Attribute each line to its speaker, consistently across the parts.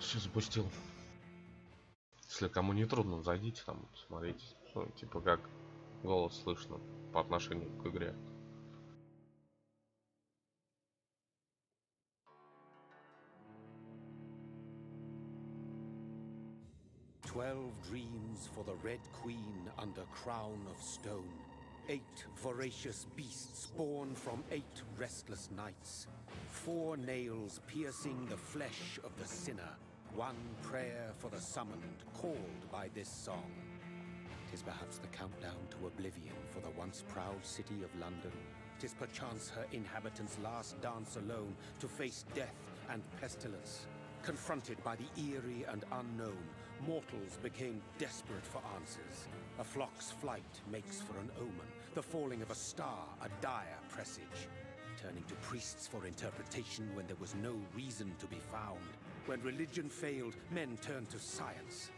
Speaker 1: Все запустил. Если кому не трудно, зайдите там, смотрите. Ну, типа как голос слышно по отношению к игре.
Speaker 2: "12 dreams for the Red Queen under crown of stone. 8 voracious beasts born from 8 restless nights. 4 nails piercing the flesh of the sinner. 1 prayer for the summoned, called by this song. 'Tis perhaps the countdown to oblivion for the once proud city of London. 'Tis perchance her inhabitants' last dance alone to face death and pestilence. Confronted by the eerie and unknown, mortals became desperate for answers. A flock's flight makes for an omen, the falling of a star a dire presage. Turning to priests for interpretation when there was no reason to be found. When religion failed, men turned to science.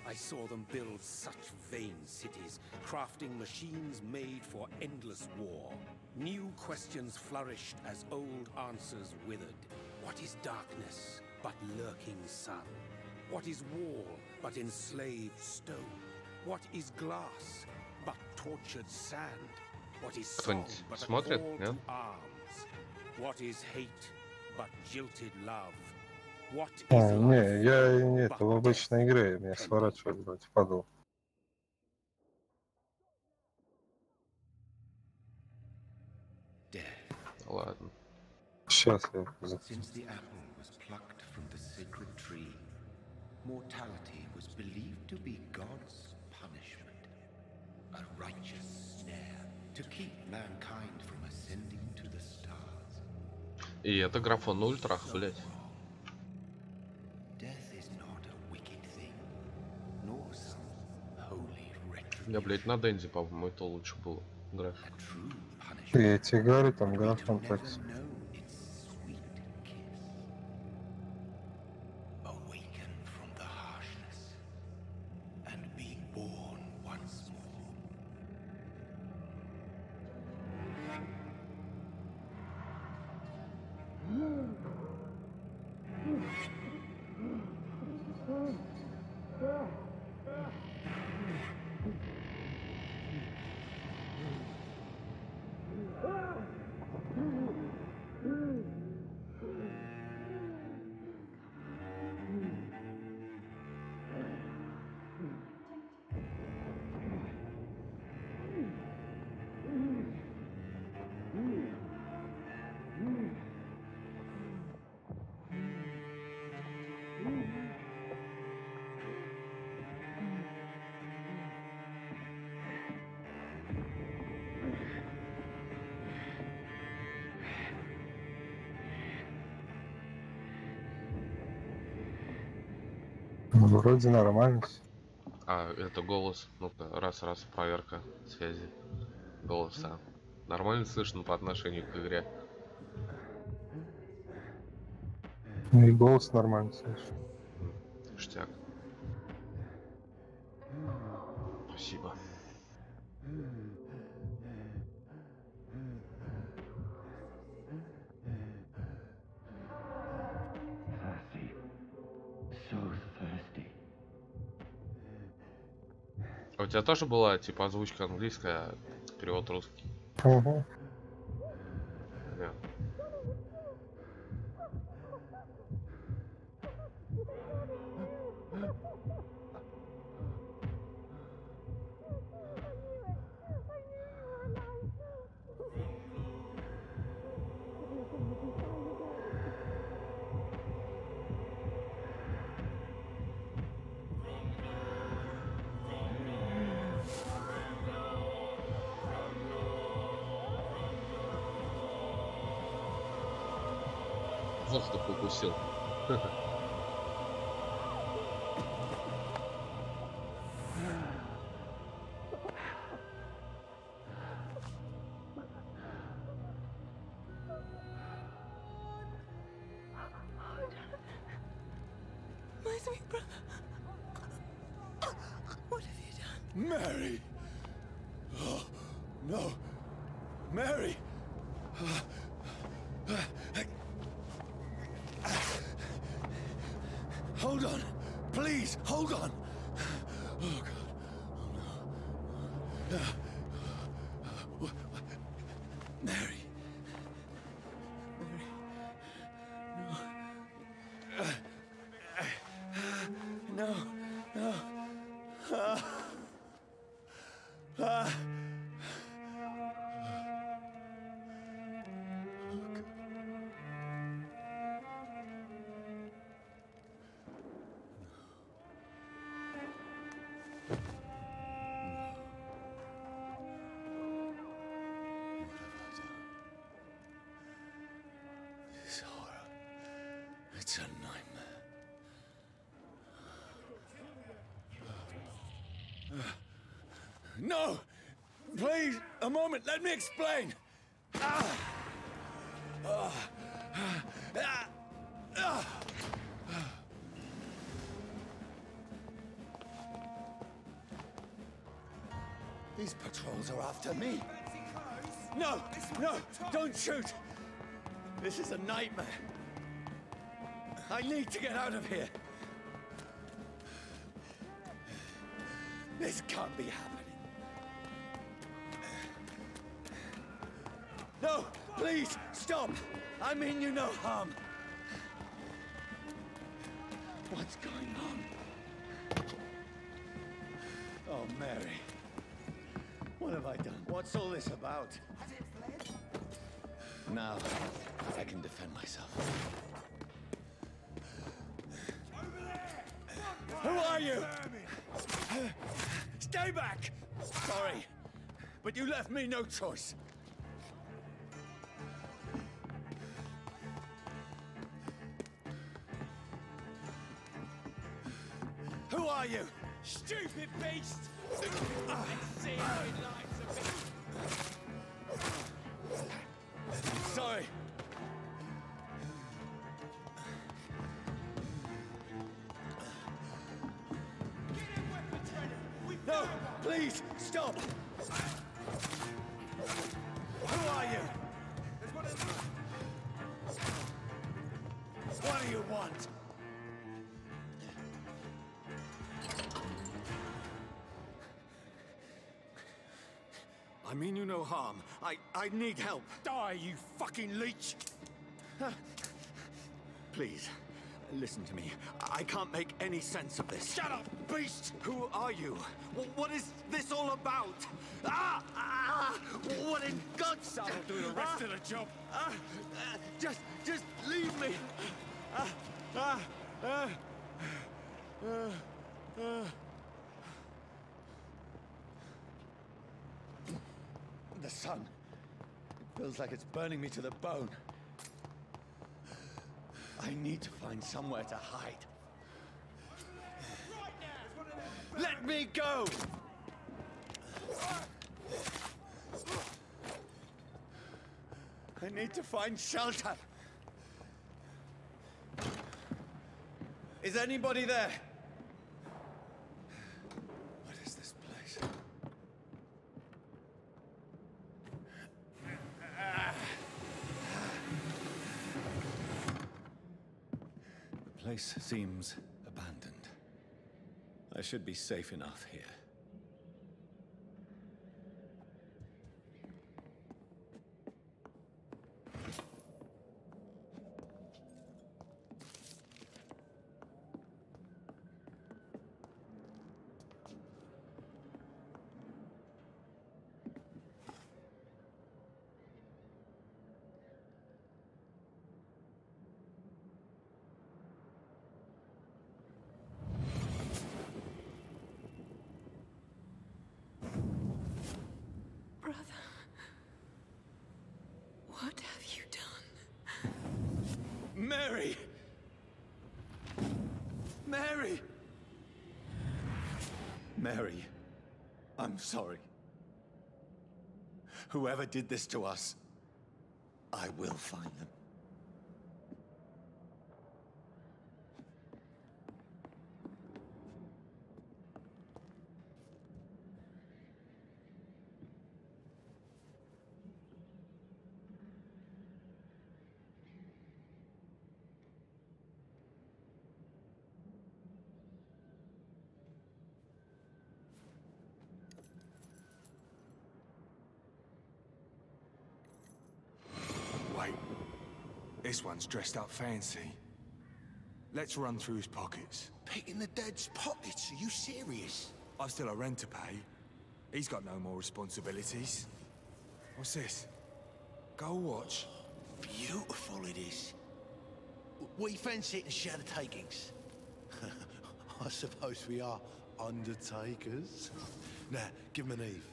Speaker 2: I saw them build such vain cities, crafting machines made for endless war. New questions flourished as old answers withered. What is darkness but lurking sun? What is wall but enslaved stone? What is glass but tortured sand? What is song but a call to arms? What is hate but jilted love? What is
Speaker 3: Не, я нет, в обычной игре меня сворачивает, блядь, падал.
Speaker 1: Ладно.
Speaker 3: Сейчас я
Speaker 2: Since the apple was plucked from the sacred tree, mortality was believed to be God's punishment, a righteous snare to keep mankind from ascending to the stars.
Speaker 1: И это графон на ультрах, блять.
Speaker 2: Death is not a wicked thing, nor some holy retribution.
Speaker 1: Я, блять, на Дензи, по-моему, это лучше было график.
Speaker 2: A true punishment.
Speaker 3: Я тебе говорю, там граф
Speaker 2: We
Speaker 3: так.
Speaker 2: never know its sweet kiss. Awaken from the harshness and be born once more.
Speaker 3: Вроде нормально.
Speaker 1: А, это голос. Ну-ка, раз, проверка связи голоса. Нормально слышно по отношению к игре.
Speaker 3: И голос нормально слышишь.
Speaker 1: Ништяк. Спасибо. А у тебя тоже была типа озвучка английская, а перевод русский?
Speaker 3: Угу.
Speaker 1: Понятно. Воздух укусил.
Speaker 4: My sweet brother. What have you done?
Speaker 2: Mary! Oh, no! Mary! Hold on. Please, hold on. Oh, God. Oh, no. Mary. No. No. This horror. It's a nightmare. No! Please, a moment, let me explain! These patrols are after me. No! No! Don't shoot! This is a nightmare. I need to get out of here. This can't be happening. No! Please, stop! I mean you no harm. What's going on? Oh, Mary. What have I done? What's all this about?
Speaker 4: Has it fled?
Speaker 2: Now, I can defend myself. Who are you? Stay back! Sorry, but you left me no choice. Who are you? Stupid beast! Let's see how he likes it. Sorry. No, please, stop! Who are you? What do you want? I mean you no harm. I need help. Die, you fucking leech! Please, listen to me. I can't make any sense of this. Shut up, beast! Who are you? What is this all about? What in God's name? I'll do the rest of the job. Just leave me. The sun. It feels like it's burning me to the bone. I need to find somewhere to hide. Let me go! I need to find shelter. Is anybody there? What is this place? The place seems abandoned. I should be safe enough here.
Speaker 4: Brother, what have you done?
Speaker 2: Mary! Mary! Mary, I'm sorry. Whoever did this to us, I will find them.
Speaker 5: This one's dressed up fancy. Let's run through his pockets.
Speaker 6: Picking the dead's pockets? Are you serious?
Speaker 5: I've still a rent to pay. He's got no more responsibilities. What's this? Gold watch.
Speaker 6: Beautiful it is. We fancy it and share the takings. I suppose we are undertakers. Now, give him an Eve.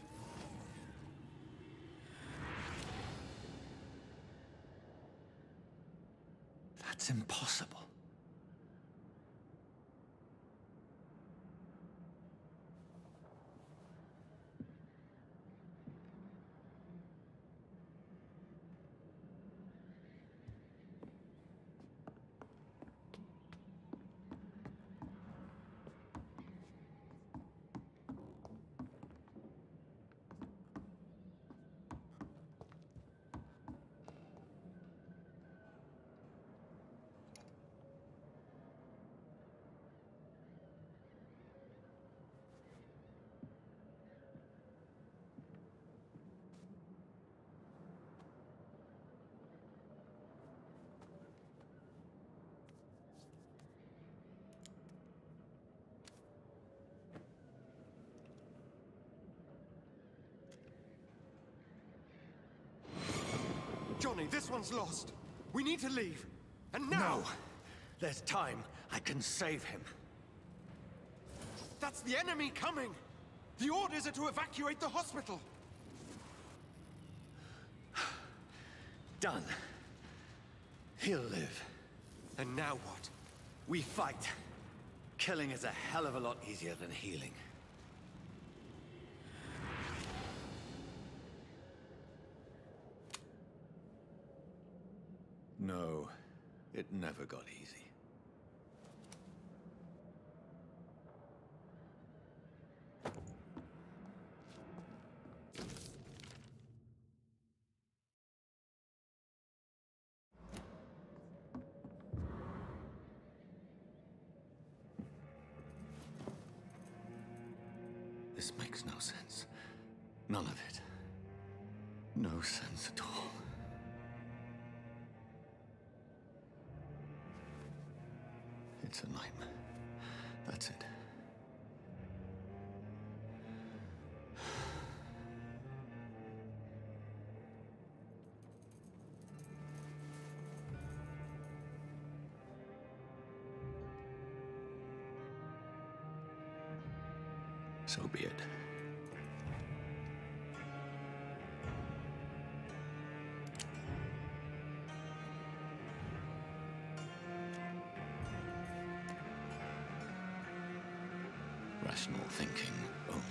Speaker 6: That's impossible.
Speaker 7: Johnny, this one's lost. We need to leave. And now!
Speaker 6: No! There's time. I can save him.
Speaker 7: That's the enemy coming! The orders are to evacuate the hospital!
Speaker 6: Done. He'll live.
Speaker 7: And now what?
Speaker 6: We fight. Killing is a hell of a lot easier than healing. No, it never got easy. This makes no sense. None of it. No sense at all. It's a nightmare. That's it. So be it. Rational thinking only.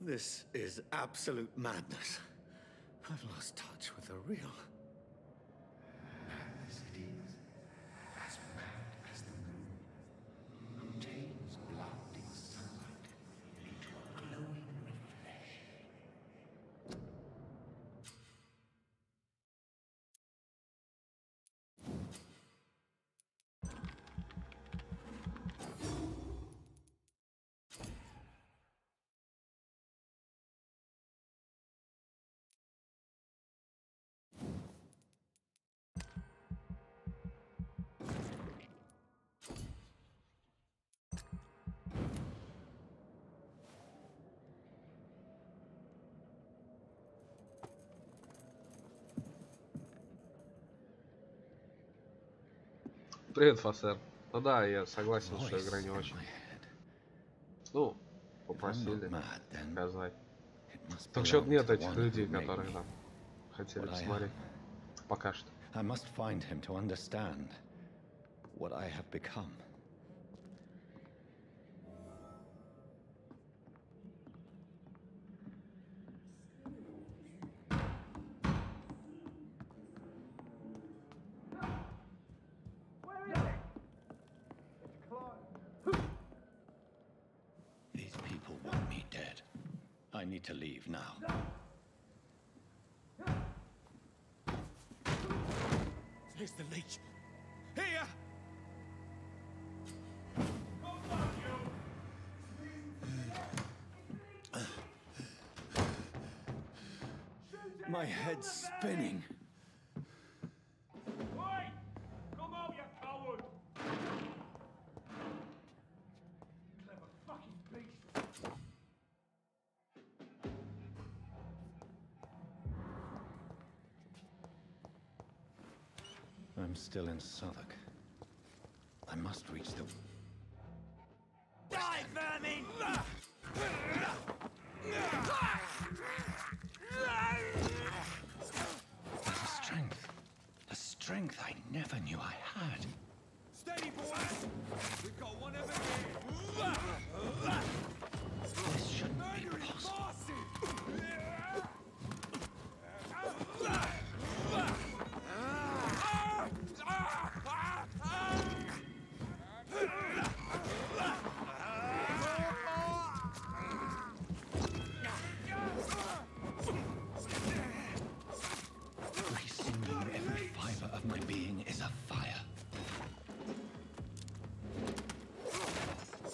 Speaker 6: This is absolute madness. I've lost touch with the real.
Speaker 8: Madness it is, as mad as the moon, contains blinding sunlight into a glowing reflection.
Speaker 1: Привет, Фасер. Ну да, я согласен, что игра не очень. Ну, попросили сказать. Так что нет этих людей, которые там хотели посмотреть. Пока что.
Speaker 9: I must find him to understand what I have become. These people want me dead. I need to leave now.
Speaker 7: Here's the leech. Here!
Speaker 9: My head's spinning.
Speaker 7: Wait! Come out, you coward! Clever fucking beast!
Speaker 9: I'm still in Southwark. I must reach the...
Speaker 7: Die, vermin!
Speaker 9: There's a strength. A strength I never knew I had.
Speaker 7: Steady, boys! We've got one over here!
Speaker 9: This shouldn't be possible. Every sinew, every fiber of my being is afire.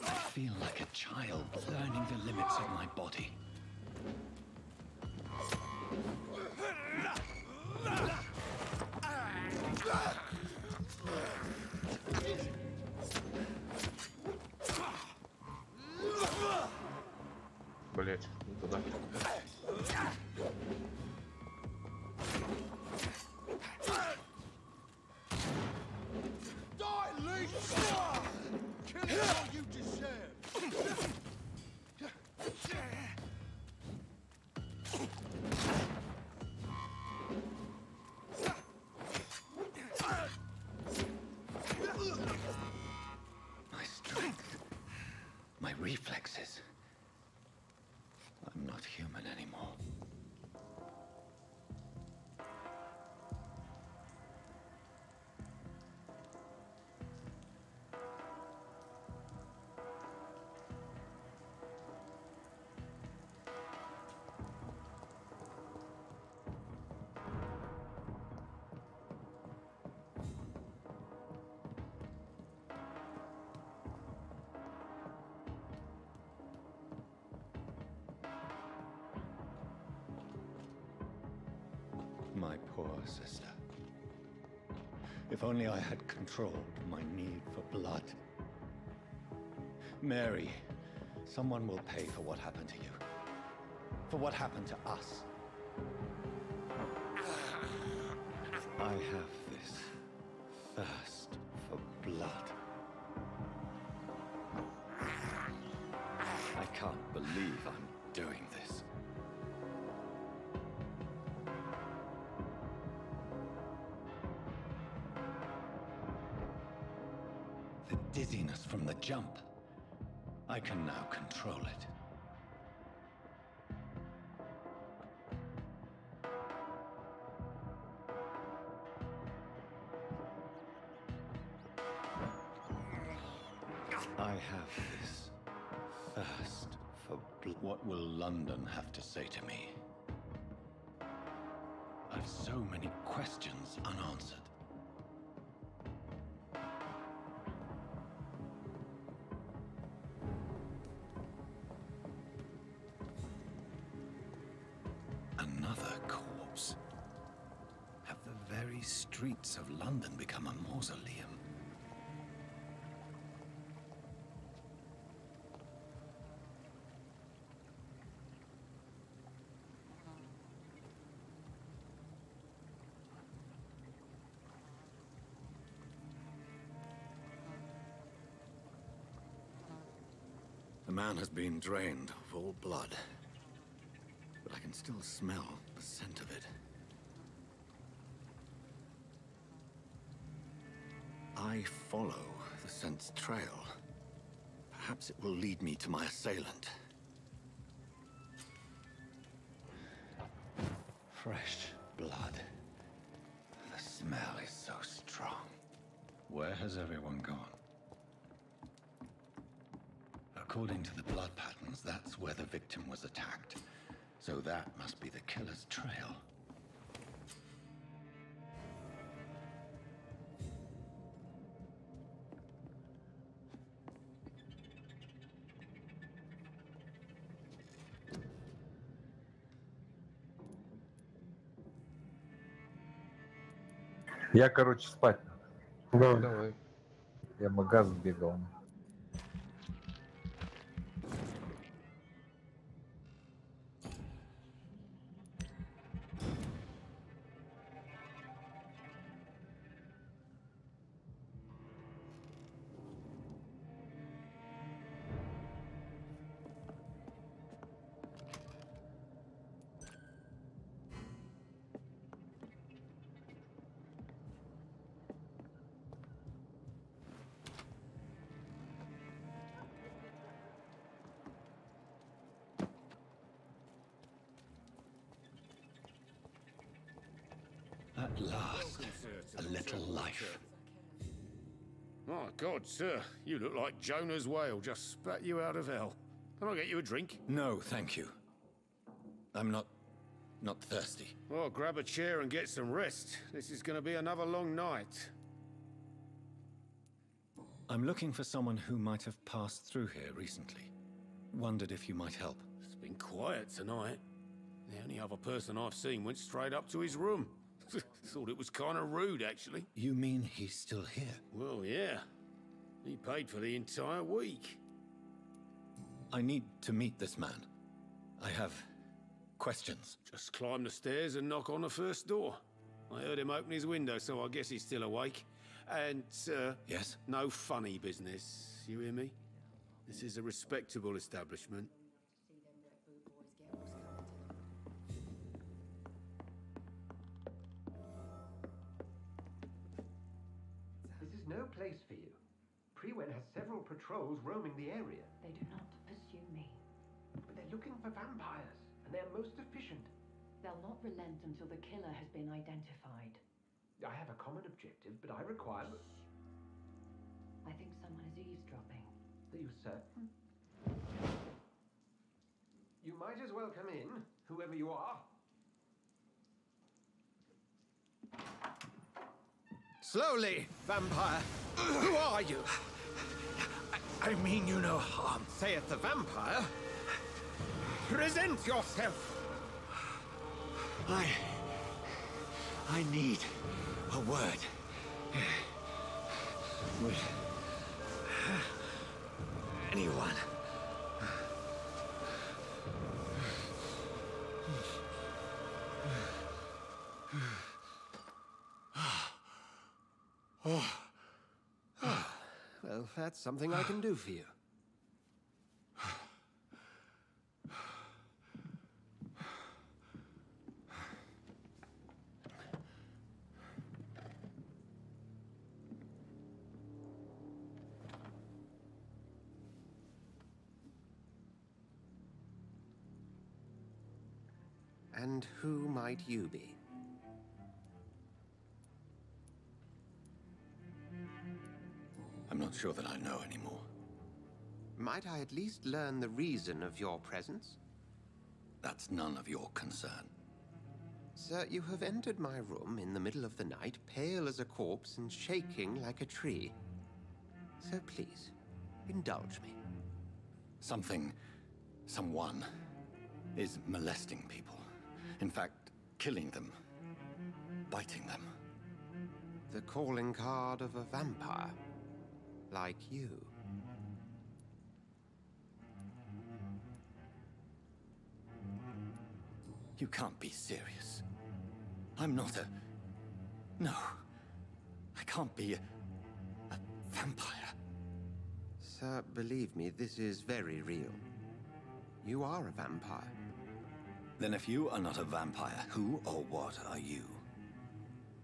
Speaker 9: I feel like a child learning the limits of my body.
Speaker 1: Блять, не туда.
Speaker 6: Die, leech! Kill it all you deserve!
Speaker 9: My strength, my reflexes. I'm not human anymore. My poor sister. If only I had controlled my need for blood. Mary, someone will pay for what happened to you. For what happened to us. I have this thirst for blood. I can't believe I'm doing this. The dizziness from the jump. I can now control it. I have this thirst for blood. What will London have to say to me? I've so many questions unanswered. Another corpse. Have the very streets of London become a mausoleum? The man has been drained of all blood, but I can still smell the scent of it. I follow the scent's trail. Perhaps it will lead me to my assailant. Fresh blood. The smell is so strong. Where has everyone gone? According to the blood patterns, that's where the victim was attacked. So that must be the killer's trail.
Speaker 3: Я, короче, спать. Да.
Speaker 1: Давай.
Speaker 3: Я в магаз бегал.
Speaker 9: At last, a little life.
Speaker 10: My God, sir, you look like Jonah's whale just spat you out of hell. Can I get you a drink?
Speaker 9: No, thank you. I'm not thirsty.
Speaker 10: Well, grab a chair and get some rest. This is going to be another long night.
Speaker 9: I'm looking for someone who might have passed through here recently. Wondered if you might help.
Speaker 10: It's been quiet tonight. The only other person I've seen went straight up to his room. Thought it was kind of rude, actually.
Speaker 9: You mean he's still here?
Speaker 10: Well, yeah. He paid for the entire week.
Speaker 9: I need to meet this man. I have questions.
Speaker 10: Just climb the stairs and knock on the first door. I heard him open his window, so I guess he's still awake. And,
Speaker 9: Yes?
Speaker 10: no funny business. You hear me? This is a respectable establishment.
Speaker 11: This is no place for you. Prewen has several patrols roaming the area.
Speaker 12: They do not pursue me.
Speaker 11: But they're looking for vampires, and they're most efficient.
Speaker 12: They'll not relent until the killer has been identified.
Speaker 11: I have a common objective, but I require...
Speaker 12: I think someone is eavesdropping.
Speaker 11: Are you certain? You might as well come in, whoever you are.
Speaker 6: Slowly, vampire. Who are you?
Speaker 9: I mean you no harm.
Speaker 6: Saith the vampire. Present yourself.
Speaker 9: I need a word. Would anyone?
Speaker 11: Well, that's something I can do for you. And who might you be?
Speaker 9: I'm not sure that I know anymore.
Speaker 11: Might I at least learn the reason of your presence?
Speaker 9: That's none of your concern.
Speaker 11: Sir, you have entered my room in the middle of the night, pale as a corpse and shaking like a tree. So please, indulge me.
Speaker 9: Someone is molesting people. In fact, killing them. Biting them.
Speaker 11: The calling card of a vampire. Like you.
Speaker 9: You can't be serious. I'm not a... No. I can't be a vampire.
Speaker 11: Sir, believe me, this is very real. You are a vampire.
Speaker 9: Then if you are not a vampire, who or what are you?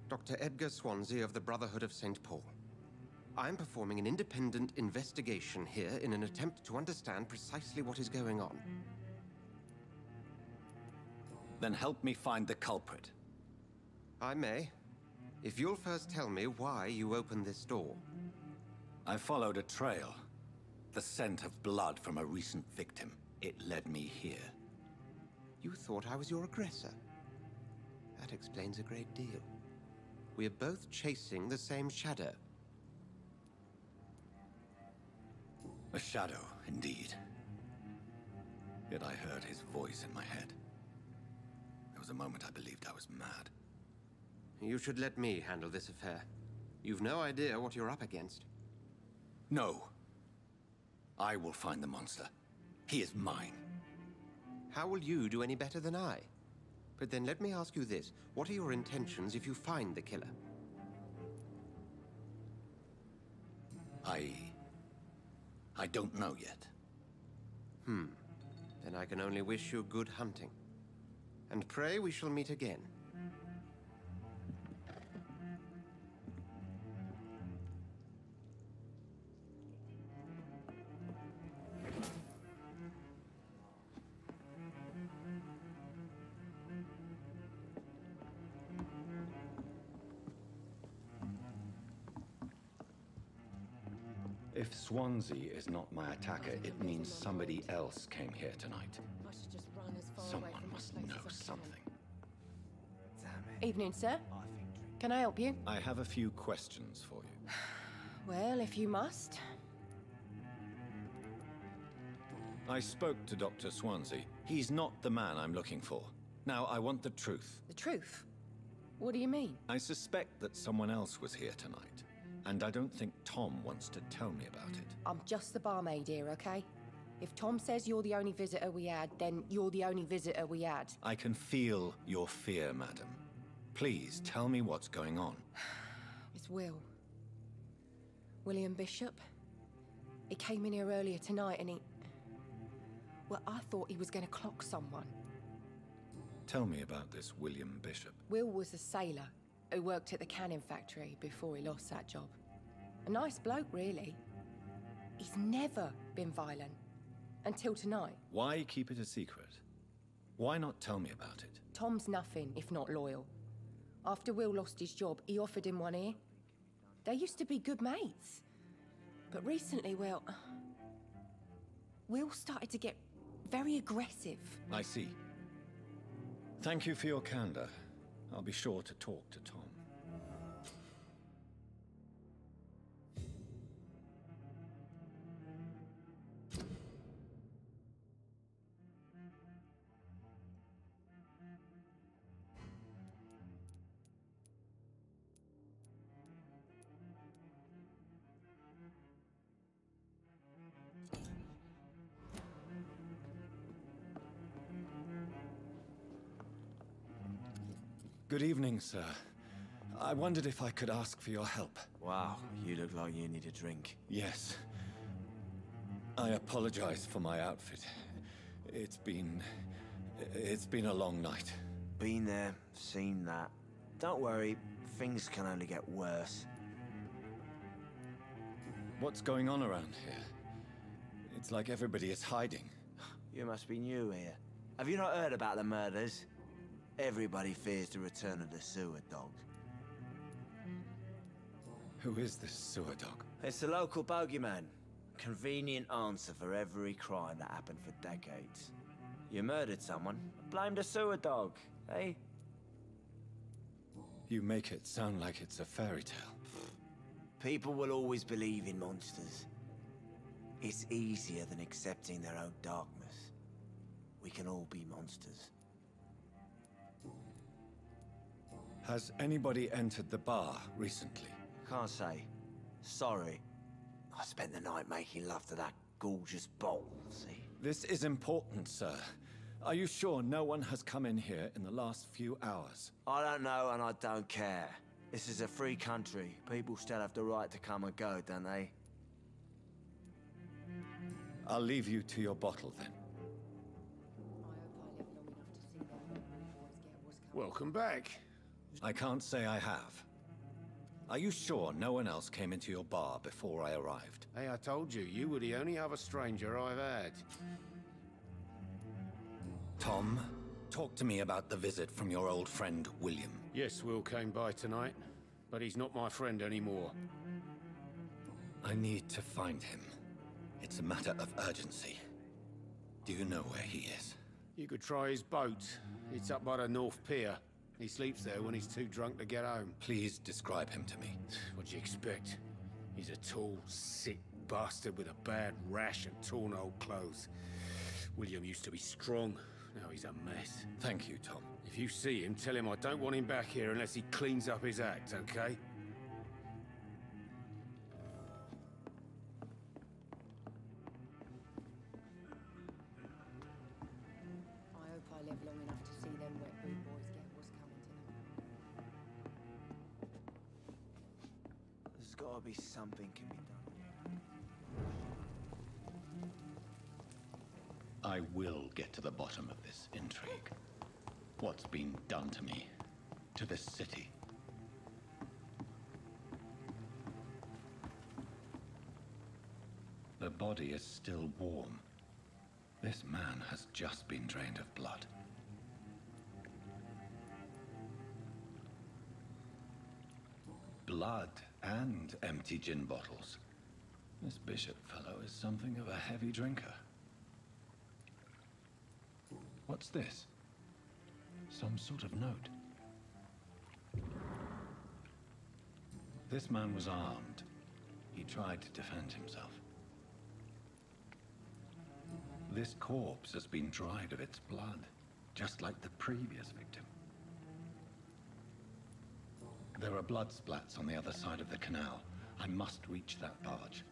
Speaker 11: Dr. Edgar Swansea of the Brotherhood of St. Paul. I'm performing an independent investigation here in an attempt to understand precisely what is going on.
Speaker 9: Then help me find the culprit.
Speaker 11: I may. If you'll first tell me why you opened this door.
Speaker 9: I followed a trail. The scent of blood from a recent victim. It led me here.
Speaker 11: You thought I was your aggressor. That explains a great deal. We're both chasing the same shadow.
Speaker 9: A shadow, indeed. Yet I heard his voice in my head. There was a moment I believed I was mad.
Speaker 11: You should let me handle this affair. You've no idea what you're up against.
Speaker 9: No. I will find the monster. He is mine.
Speaker 11: How will you do any better than I? But then let me ask you this. What are your intentions if you find the killer?
Speaker 9: I don't know yet.
Speaker 11: Then I can only wish you good hunting. And pray we shall meet again.
Speaker 13: If Swansea is not my attacker, it means somebody else came here tonight. Someone must know something.
Speaker 14: Evening, sir. Can I help you?
Speaker 13: I have a few questions for you.
Speaker 14: Well, if you must.
Speaker 13: I spoke to Dr. Swansea. He's not the man I'm looking for. Now, I want the truth.
Speaker 14: The truth? What do you mean?
Speaker 13: I suspect that someone else was here tonight. And I don't think Tom wants to tell me about it.
Speaker 14: I'm just the barmaid here, okay? If Tom says you're the only visitor we had, then you're the only visitor we had.
Speaker 13: I can feel your fear, madam. Please, tell me what's going on.
Speaker 14: It's Will. William Bishop. He came in here earlier tonight and he... Well, I thought he was going to clock someone.
Speaker 13: Tell me about this William Bishop.
Speaker 14: Will was a sailor who worked at the cannon factory before he lost that job. A nice bloke, really. He's never been violent. Until tonight.
Speaker 13: Why keep it a secret? Why not tell me about it?
Speaker 14: Tom's nothing if not loyal. After Will lost his job, he offered him one ear. They used to be good mates. But recently, well... Will started to get very aggressive.
Speaker 13: I see. Thank you for your candor. I'll be sure to talk to Tom. Good evening, sir. I wondered if I could ask for your help.
Speaker 15: Wow, you look like you need a drink.
Speaker 13: Yes. I apologize for my outfit. It's been a long night.
Speaker 15: Been there, seen that. Don't worry, things can only get worse.
Speaker 13: What's going on around here? It's like everybody is hiding.
Speaker 15: You must be new here. Have you not heard about the murders? Everybody fears the return of the sewer dog.
Speaker 13: Who is this sewer dog?
Speaker 15: It's the local bogeyman. Convenient answer for every crime that happened for decades. You murdered someone, blame the sewer dog, eh?
Speaker 13: You make it sound like it's a fairy tale.
Speaker 15: People will always believe in monsters. It's easier than accepting their own darkness. We can all be monsters.
Speaker 13: Has anybody entered the bar recently?
Speaker 15: Can't say. Sorry. I spent the night making love to that gorgeous bowl, see?
Speaker 13: This is important, sir. Are you sure no one has come in here in the last few hours?
Speaker 15: I don't know and I don't care. This is a free country. People still have the right to come and go, don't they?
Speaker 13: I'll leave you to your bottle then.
Speaker 10: Welcome back.
Speaker 13: I can't say I have. Are you sure no one else came into your bar before I arrived?
Speaker 10: Hey, I told you, you were the only other stranger I've had.
Speaker 13: Tom, talk to me about the visit from your old friend, William.
Speaker 10: Yes, Will came by tonight, but he's not my friend anymore.
Speaker 13: I need to find him. It's a matter of urgency. Do you know where he is?
Speaker 10: You could try his boat. It's up by the North Pier. He sleeps there when he's too drunk to get home.
Speaker 13: Please describe him to me.
Speaker 10: What'd you expect? He's a tall, sick bastard with a bad rash and torn old clothes. William used to be strong. Now he's a mess.
Speaker 13: Thank you, Tom.
Speaker 10: If you see him, tell him I don't want him back here unless he cleans up his act, okay?
Speaker 14: I hope I live long enough to see them wet boot boys get what's coming to them.
Speaker 15: There's gotta be something can be done.
Speaker 13: I will get to the bottom of this intrigue. What's been done to me, to this city. The body is still warm. This man has just been drained of blood. Blood and empty gin bottles. This bishop fellow is something of a heavy drinker. What's this? Some sort of note. This man was armed. He tried to defend himself. This corpse has been dried of its blood, just like the previous victim. There are blood splats on the other side of the canal. I must reach that barge.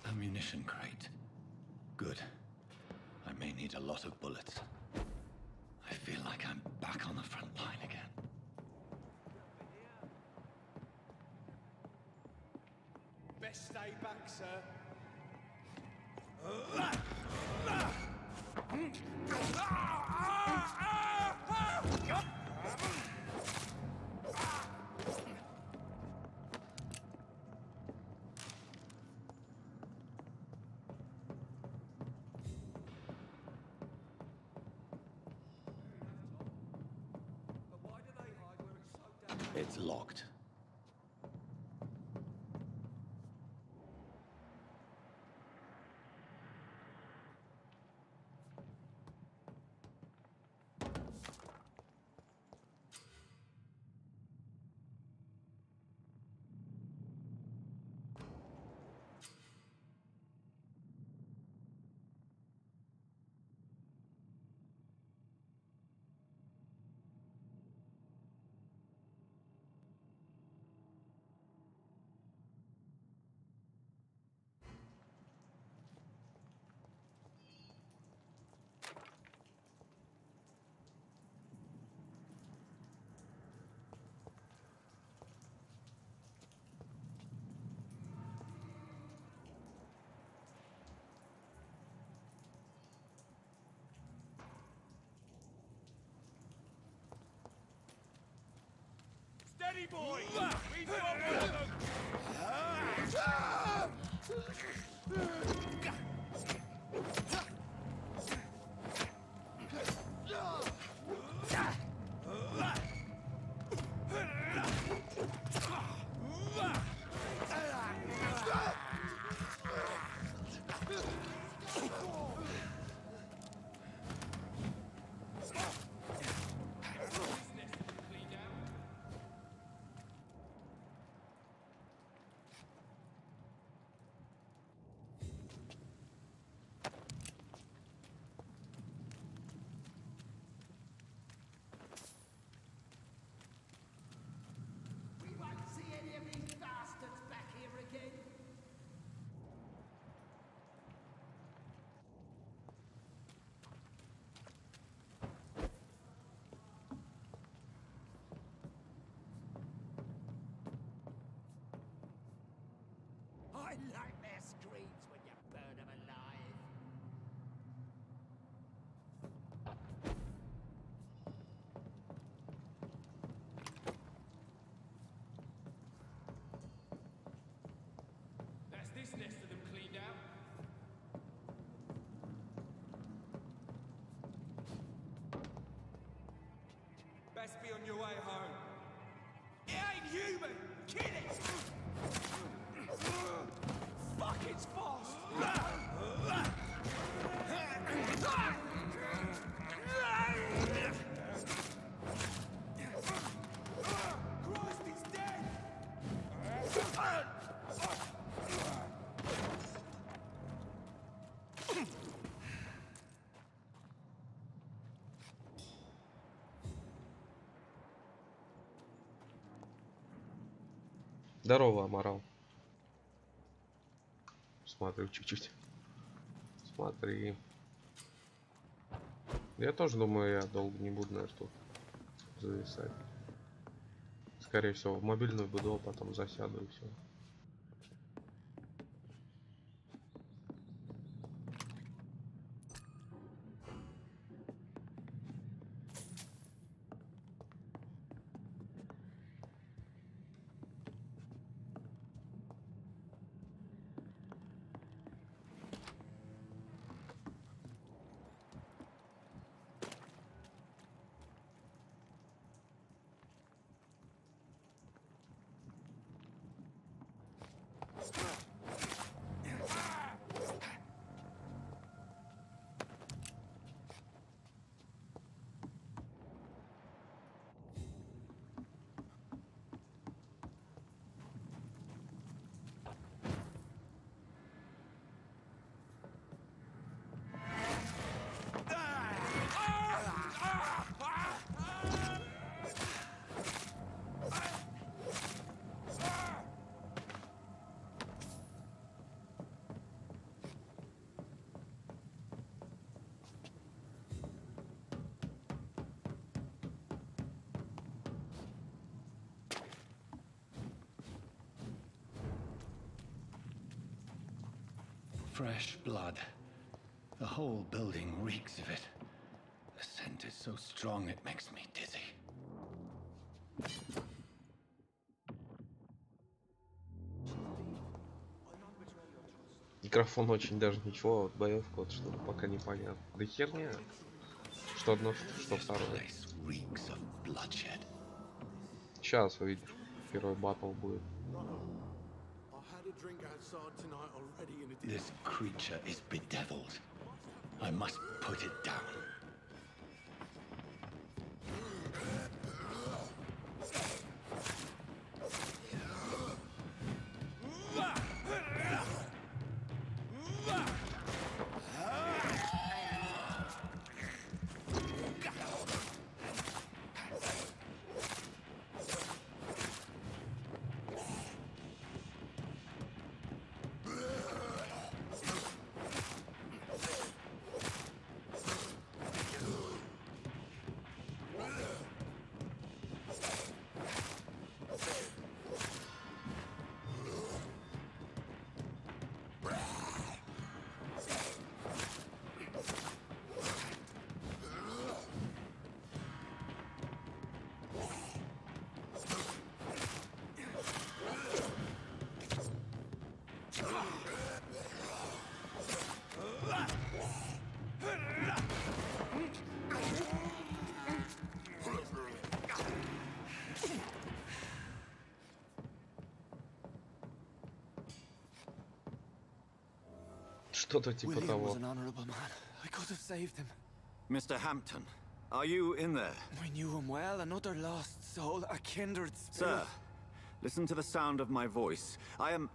Speaker 13: Ammunition crate. Good. I may need a lot of bullets. I feel like I'm back on the front line again.
Speaker 7: Best stay back, sir.
Speaker 13: It's locked.
Speaker 7: Steady, boy! We've got one of them!
Speaker 15: I like their screams when you burn them alive.
Speaker 7: That's this nest of them cleaned out. Best be on your way home. It ain't human! Kill it! Fuck, it's fast! Christ, it's dead!
Speaker 1: Здорово, Амарал. Смотрю чуть-чуть. Смотри. Я тоже думаю, я долго не буду, наверное, тут зависать. Скорее всего, в мобильную буду, а потом засяду и все.
Speaker 13: Fresh blood. The whole building reeks of it. The scent is so strong it makes me dizzy.
Speaker 1: Микрофон очень даже ничего, вот боевка вот что-то пока непонятно. Да херня. Что одно, что второе. Сейчас увидишь. Первый батл будет.
Speaker 13: This creature is bedeviled. I must put it down.
Speaker 1: Что-то типа того.
Speaker 9: Mr. Hampton, are you in there?
Speaker 7: I knew him well, another lost soul, a kindred spirit.
Speaker 9: Sir, listen to the sound of my voice. I'm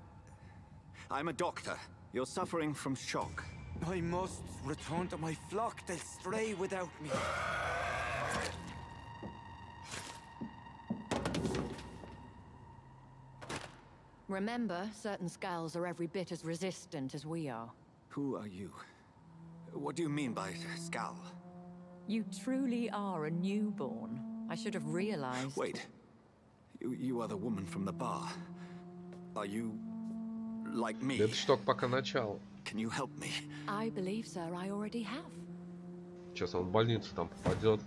Speaker 9: a doctor. You're suffering from shock.
Speaker 7: I must return to my flock. They'll stray without me.
Speaker 16: Remember, certain skulls are every bit as resistant as we are.
Speaker 9: Who are you? What do you mean by skull?
Speaker 16: You truly are a newborn. I should have realized.
Speaker 9: Wait. You are the woman from the bar. Are you like me.
Speaker 1: Это ж только пока начало.
Speaker 9: Can you help me?
Speaker 16: I believe, sir, I already have.
Speaker 1: Сейчас он в больницу там попадет.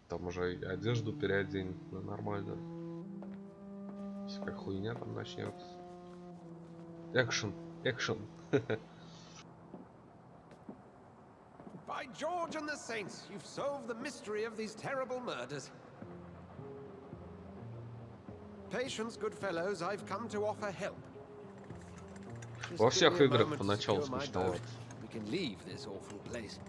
Speaker 1: Там уже и одежду переоденет на нормально. Всякая хуйня там начнется. Экшен, экшен.
Speaker 11: By George and the Saints, you've solved the mystery of these terrible murders. Patience, good fellows, I've come to offer help.
Speaker 1: Во всех играх поначалу смешно.
Speaker 11: We can leave this awful place.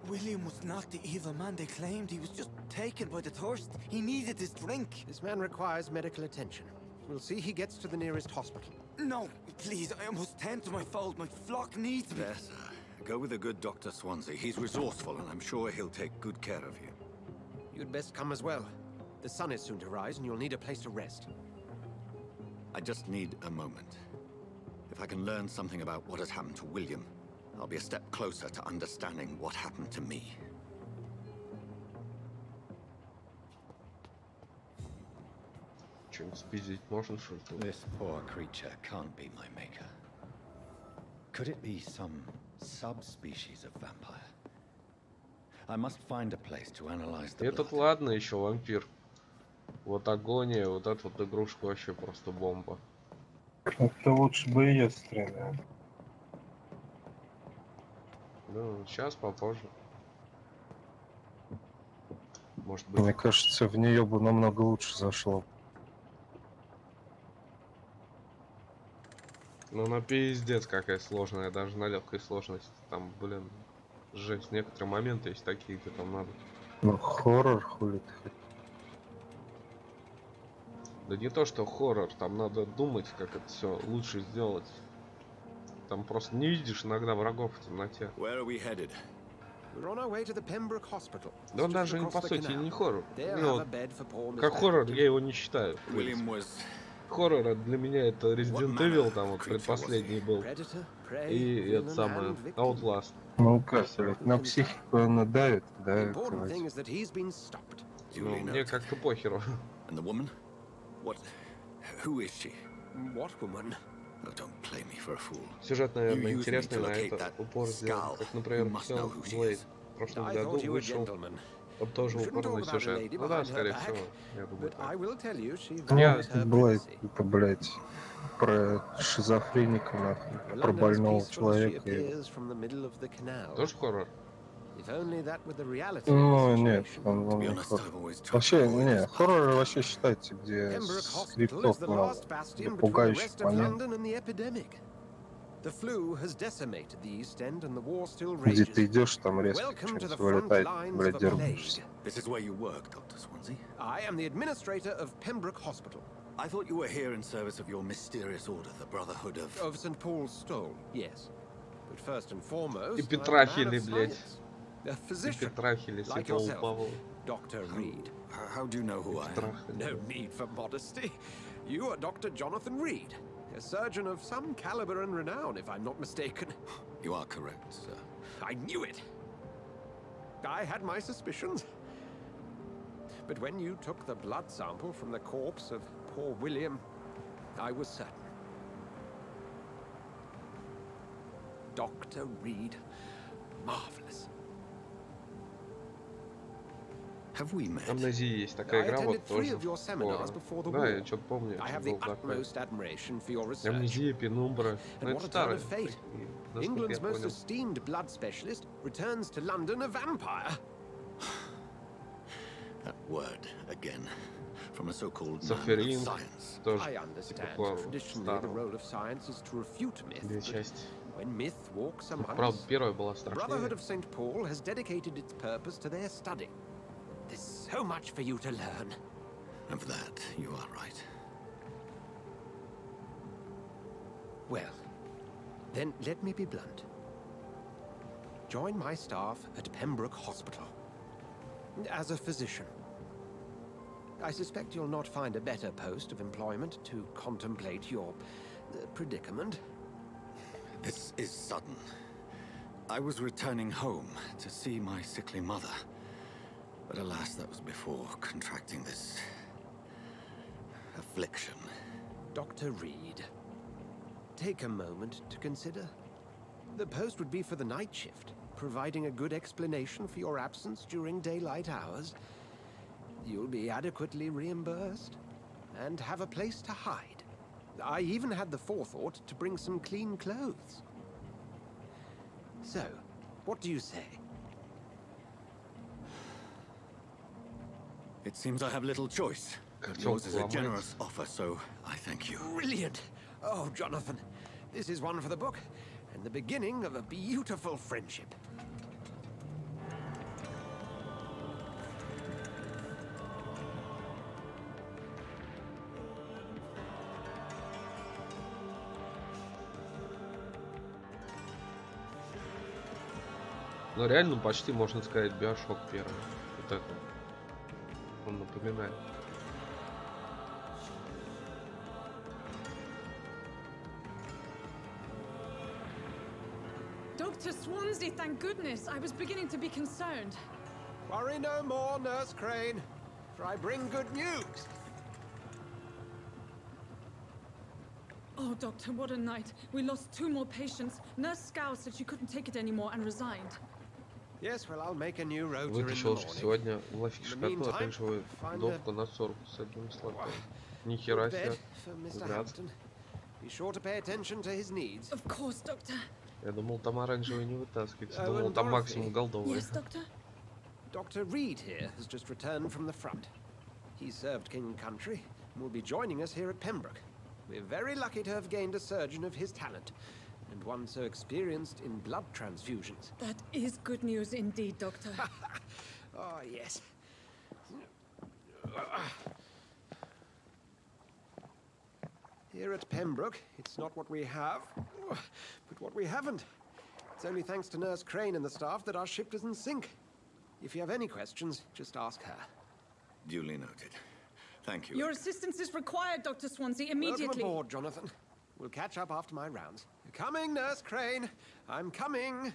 Speaker 15: William was not the evil man they claimed. He was just taken by the thirst. He needed his drink.
Speaker 11: This man requires medical attention. We'll see he gets to the nearest hospital.
Speaker 15: No, please, I must tend to my fold. My flock needs me.
Speaker 9: Yes, go with the good Dr. Swansea. He's resourceful, and I'm sure he'll take good care of you.
Speaker 11: You'd best come as well. The sun is soon to rise, and you'll need a place to rest.
Speaker 9: I just need a moment. If I can learn something about what has happened to William, I'll be a step closer to understanding what happened to me.
Speaker 13: This poor creature can't be my maker. Could it be some subspecies of vampire? I must find a place to analyze the
Speaker 1: Этот ладно еще вампир. Вот агония, вот эта вот игрушка вообще просто бомба.
Speaker 3: Это лучше бы ее стрелял.
Speaker 1: Ну, сейчас попозже. Может быть.
Speaker 3: Мне кажется, в нее бы намного лучше зашло.
Speaker 1: Ну, на пиздец какая сложная, даже на легкой сложности. Там, блин, жесть. Некоторые моменты есть такие, где там надо.
Speaker 3: Ну, хоррор, хули ты хоть.
Speaker 1: Да не то, что хоррор, там надо думать, как это все лучше сделать. Там просто не видишь иногда врагов в темноте. Да он даже по сути не хоррор. Ну, как хоррор я его не считаю. Хоррор для меня это Resident Evil, там вот предпоследний был. И это самое Outlast.
Speaker 3: Ну как, на психику она давит, да?
Speaker 1: Ну, мне как-то похеру. Сюжет, наверное, интересный, на это упор сделан. Как, например, Hellblade в прошлом году вышел. Там тоже упорный сюжет. Ну да, скорее всего, я думаю так.
Speaker 3: Hellblade, это, блядь, про шизофреника, нахуй, про больного человека.
Speaker 1: Тоже хоррор?
Speaker 3: Ну, нет, он не хоррор. Вообще, не, хоррор вообще считайте, где скриптов много, где пугающих моментов. Где ты идешь, там резко что-нибудь вылетает, блядь, дергаешься.
Speaker 9: I thought you were here in service of your mysterious order, the Brotherhood of
Speaker 11: St. Paul's Stole, yes. But first and foremost,
Speaker 1: И Петрахили, блядь. И Петрахили, Святого Павла.
Speaker 11: Dr. Reed.
Speaker 9: How do you know who I am?
Speaker 11: No need for modesty. You are Dr. Jonathan Reed, a surgeon of some caliber and renown, if I'm not mistaken.
Speaker 9: You are correct, sir.
Speaker 11: I knew it. I had my suspicions. But when you took the blood sample from the corpse of poor William, I was certain. Dr. Reed, marvelous.
Speaker 9: Have we met?
Speaker 1: Амнезия есть такая игра, вот тоже. Да, я что-то помню. Амнезия, Пенумбра. Ну, это старое.
Speaker 11: England's most esteemed blood specialist returns to London a vampire.
Speaker 9: That word again, from a so-called
Speaker 1: science.
Speaker 11: I understand. Traditionally, the role of science is to refute myth. When myth walks among us, the Brotherhood of St. Paul has dedicated its purpose to their study. There's so much for you to learn.
Speaker 9: Of that, you are right.
Speaker 11: Well, then let me be blunt. Join my staff at Pembroke Hospital. As a physician. I suspect you'll not find a better post of employment to contemplate your predicament.
Speaker 9: This is sudden. I was returning home to see my sickly mother. But alas, that was before contracting this affliction.
Speaker 11: Dr. Reed, take a moment to consider. The post would be for the night shift, providing a good explanation for your absence during daylight hours. You'll be adequately reimbursed and have a place to hide. I even had the forethought to bring some clean clothes. So, what do you say?
Speaker 13: It seems I have little choice. Yours is a generous offer, so I thank you.
Speaker 11: Brilliant! Oh, Jonathan, this is one for the book, and the beginning of a beautiful friendship.
Speaker 1: Ну реально почти можно сказать Биошок первый. Вот это. Он напоминает.
Speaker 17: Dr. Swansea, thank goodness. I was beginning to be concerned.
Speaker 11: Worry no more, Nurse Crane, for I bring good news.
Speaker 17: Oh, Doctor, what a night. We lost 2 more patients. Nurse Scow said she couldn't take it anymore and resigned.
Speaker 11: Yes, well, I'll make a new rota in the
Speaker 1: Вытащил, что
Speaker 11: morning.
Speaker 1: сегодня лафик шкату отреживает допку на 40 с одним слотом. Ни хера себе.
Speaker 11: Be sure to pay attention to his needs.
Speaker 17: Of course, Doctor.
Speaker 1: Я думал, там оранжевый не вытаскивается. Думал, там максимум голдовый.
Speaker 17: Yes, Doctor.
Speaker 11: Dr. Reed here has just returned from the front. He served King and Country and will be joining us here at Pembroke. We're very lucky to have gained a surgeon of his talent, and one so experienced in blood transfusions.
Speaker 17: That is good news indeed, Doctor.
Speaker 11: Oh, yes. Here at Pembroke, it's not what we have, but what we haven't. It's only thanks to Nurse Crane and the staff that our ship doesn't sink. If you have any questions, just ask her.
Speaker 13: Duly noted. Thank you.
Speaker 17: Your assistance is required, Dr. Swansea, immediately.
Speaker 11: Welcome aboard, Jonathan. We'll catch up after my rounds. Coming, Nurse Crane. I'm coming.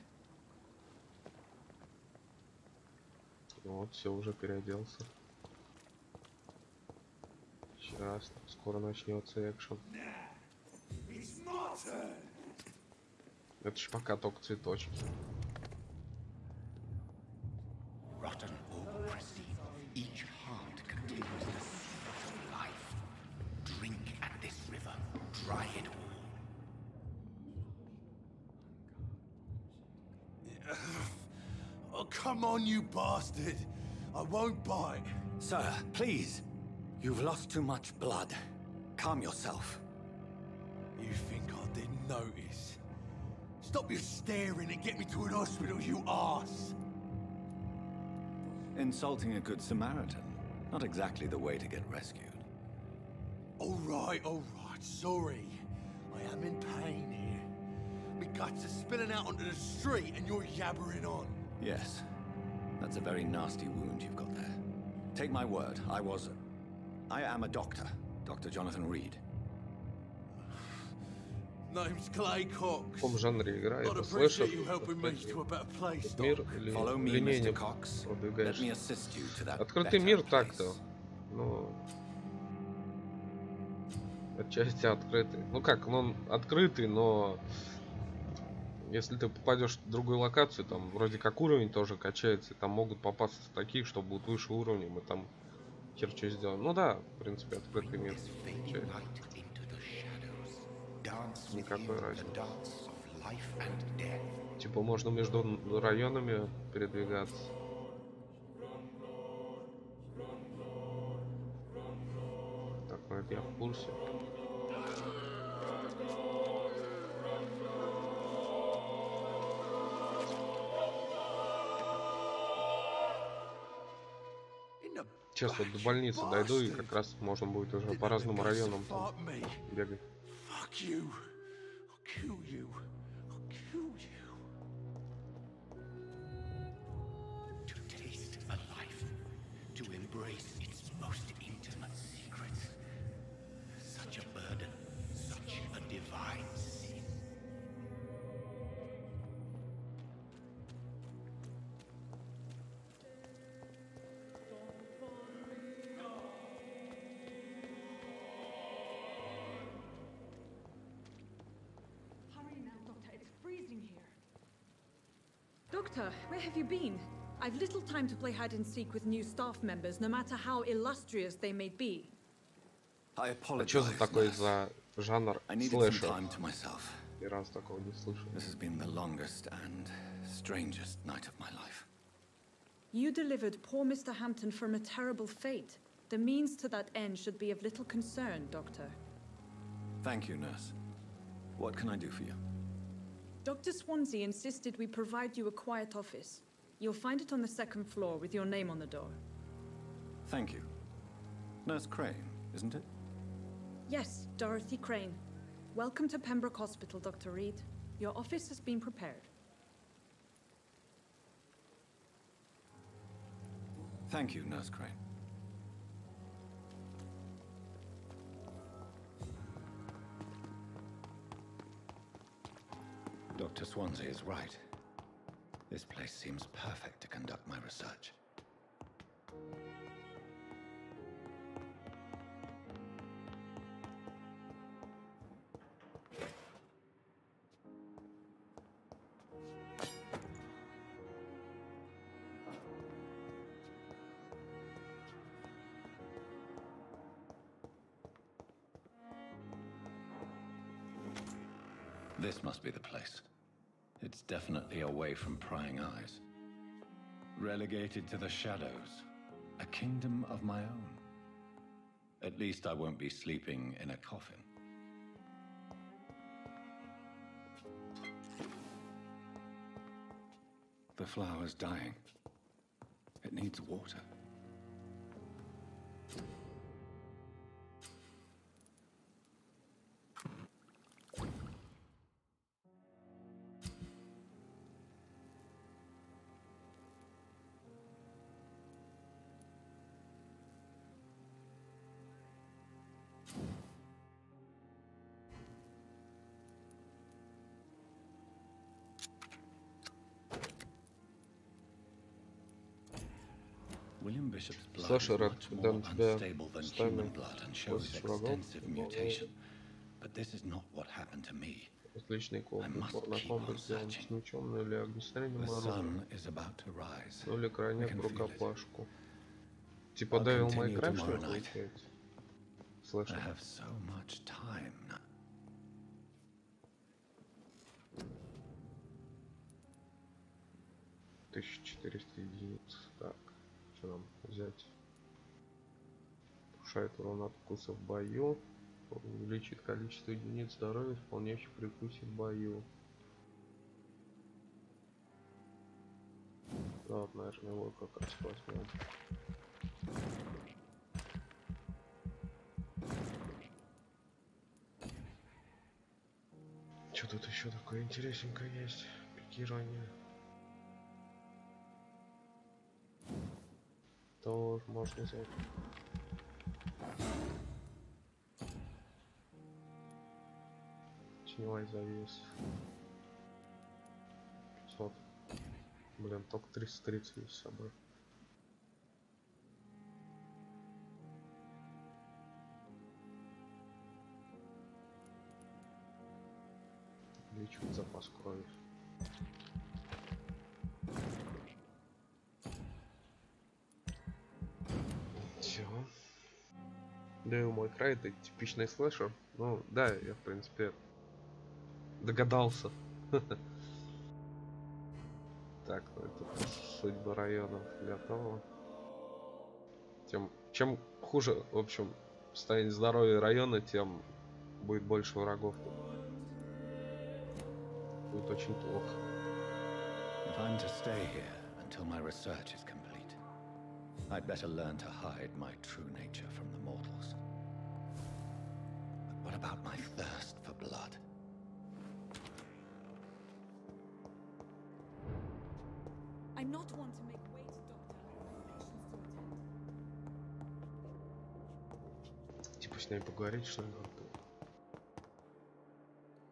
Speaker 1: Вот, все, уже переоделся. Сейчас, скоро начнется экшен. Это ж пока только цветочки.
Speaker 8: Rotten or pristine, each heart contains the source of life. Drink at this river, dry it all.
Speaker 6: Oh, come on, you bastard! I won't bite.
Speaker 13: Sir, please. You've lost too much blood. Calm yourself.
Speaker 6: You think I didn't notice? Stop your staring and get me to an hospital, you arse!
Speaker 13: Insulting a good Samaritan. Not exactly the way to get rescued.
Speaker 6: All right, sorry. I am in pain here. My guts are spilling out onto the street and you're yabbering on.
Speaker 13: Yes. That's a very nasty wound you've got there. Take my word, I am a doctor. Dr. Jonathan Reed.
Speaker 6: Name's Clay Cox.
Speaker 1: В каком жанре игра? Это слэшер, мир или линейный продвигаешься? Открытый мир так-то. Ну, отчасти открытый. Ну как, он открытый, но если ты попадешь в другую локацию, там вроде как уровень тоже качается, и там могут попасться такие, что будут выше уровнем, и там хер что сделать. Ну да, в принципе, открытый мир. Никакой разницы. Типа можно между районами передвигаться. Так, ну это я в курсе. Сейчас вот до больницы дойду, и как раз можно будет уже по разным районам там бегать.
Speaker 17: Doctor, where have you been? I've little time to play hide and seek with new staff members, no matter how illustrious they may be.
Speaker 9: I
Speaker 1: А что за такой за жанр слэшер? Ни разу такого не слышал.
Speaker 9: This has been the longest and strangest night of my life.
Speaker 17: You delivered poor Mr. Hampton from a terrible fate. The means to that end should be of little concern, Doctor.
Speaker 9: Thank you, nurse. What can I do for you?
Speaker 17: Dr. Swansea insisted we provide you a quiet office. You'll find it on the second floor with your name on the door.
Speaker 9: Thank you. Nurse Crane, isn't it?
Speaker 17: Yes, Dorothy Crane. Welcome to Pembroke Hospital, Dr. Reed. Your office has been prepared.
Speaker 9: Thank you, Nurse Crane. Dr. Swansea is right. This place seems perfect to conduct my research. This must be the place. It's definitely away from prying eyes. Relegated to the shadows. A kingdom of my own. At least I won't be sleeping in a coffin. The flower's dying. It needs water.
Speaker 1: Слэшер дам тебя стами после врагов, различные комбы, порнокомбы сделан с мечом, ну или огнестрельным оружием, ну или крайне в рукопашку. Типа Devil May Cry, что ли, получается? Слэшер. 1400 единиц. Так. Что нам взять? Повышает урон от укуса в бою. Увеличит количество единиц здоровья, исполняющих при укусе в бою. Да, вот, наверное, его как раз возьмем. Что тут еще такое интересненькое есть? Пикирование. Тоже можно взять. Теневой завес. 500. Блин, только 330 есть с собой. Увеличивать запас крови. Devil May Cry это типичный слэшер. Ну да, я в принципе догадался. Так, ну это судьба районов готова. Чем хуже, в общем, состояние здоровья района, тем будет больше врагов. Будет очень плохо.
Speaker 9: I'd better learn to hide my true nature from the mortals. But what about my thirst for blood?
Speaker 17: I'm not one to make wait, Doctor. Patients to attend.
Speaker 1: Типа с ней поговорить, что ли?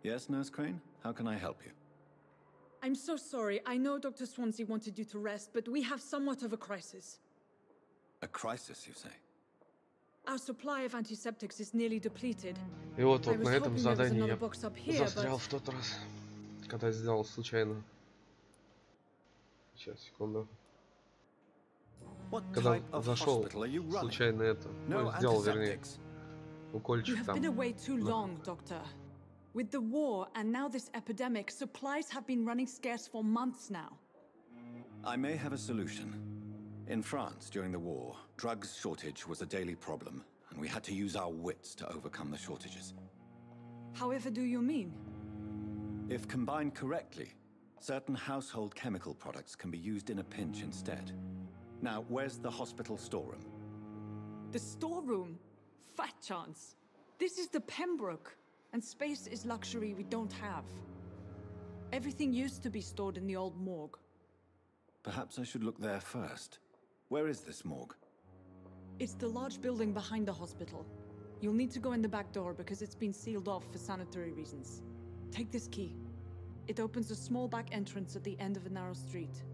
Speaker 9: Yes, Nurse Crane? How can I help you?
Speaker 17: I'm so sorry. I know Dr. Swansea wanted you to rest, but we have somewhat of a crisis.
Speaker 9: A crisis, you say?
Speaker 17: Our supply of antiseptics is nearly depleted.
Speaker 1: И вот на этом задании я застрял в тот раз, когда сделал случайно Сейчас, секунду. Когда зашел, случайно это, ну, сделал, вернее,
Speaker 17: You
Speaker 1: укольчик
Speaker 17: have
Speaker 1: там.
Speaker 17: been away too long, Doctor. With the war and now this epidemic, supplies have been running scarce for months now.
Speaker 13: I may have a solution. In France, during the war, drugs shortage was a daily problem, and we had to use our wits to overcome the shortages.
Speaker 17: However do you mean?
Speaker 13: If combined correctly, certain household chemical products can be used in a pinch instead. Now, where's the hospital storeroom?
Speaker 17: The storeroom? Fat chance. This is the Pembroke, and space is luxury we don't have. Everything used to be stored in the old morgue.
Speaker 13: Perhaps I should look there first. Where is this morgue?
Speaker 17: It's the large building behind the hospital. You'll need to go in the back door because it's been sealed off for sanitary reasons. Take this key. It opens a small back entrance at the end of a narrow street.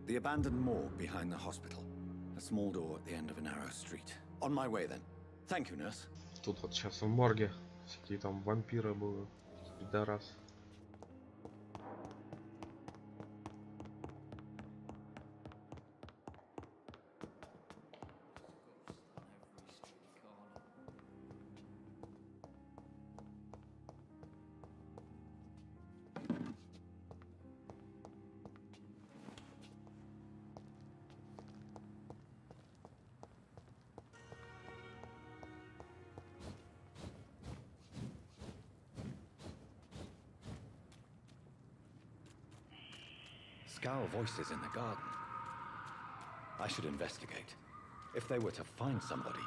Speaker 13: The abandoned morgue behind the hospital. A small door at the end of a narrow street. On my way then. Thank you, nurse.
Speaker 1: Тут вот сейчас в морге всякие там вампиры будут. Пидорас.
Speaker 13: Scowl voices in the garden. I should investigate. If they were to find somebody.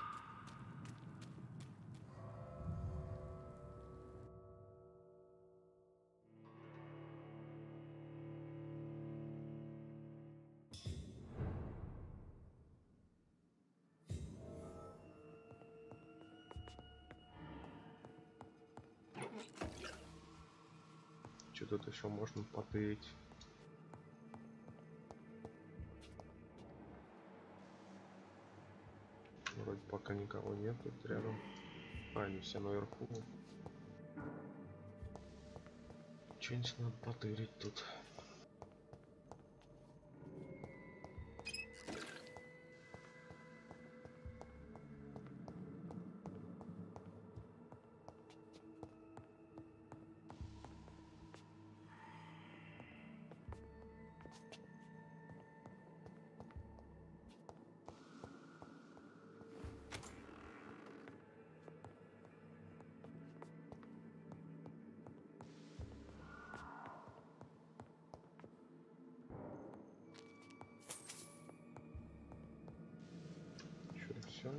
Speaker 1: Что тут еще можно потырить? Вроде пока никого нет тут рядом. А, они все наверху. Что-нибудь надо потырить тут. Все.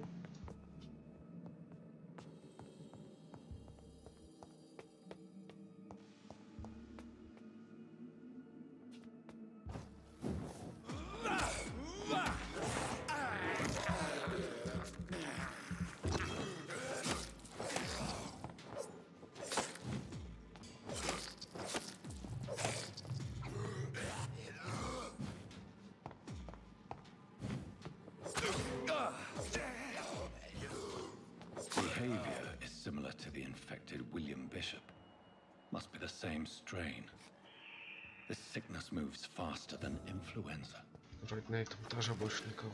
Speaker 13: Behavior is similar to the infected William Bishop. Must be the same strain. This sickness moves faster than influenza.
Speaker 1: Вроде на этом этаже больше никого.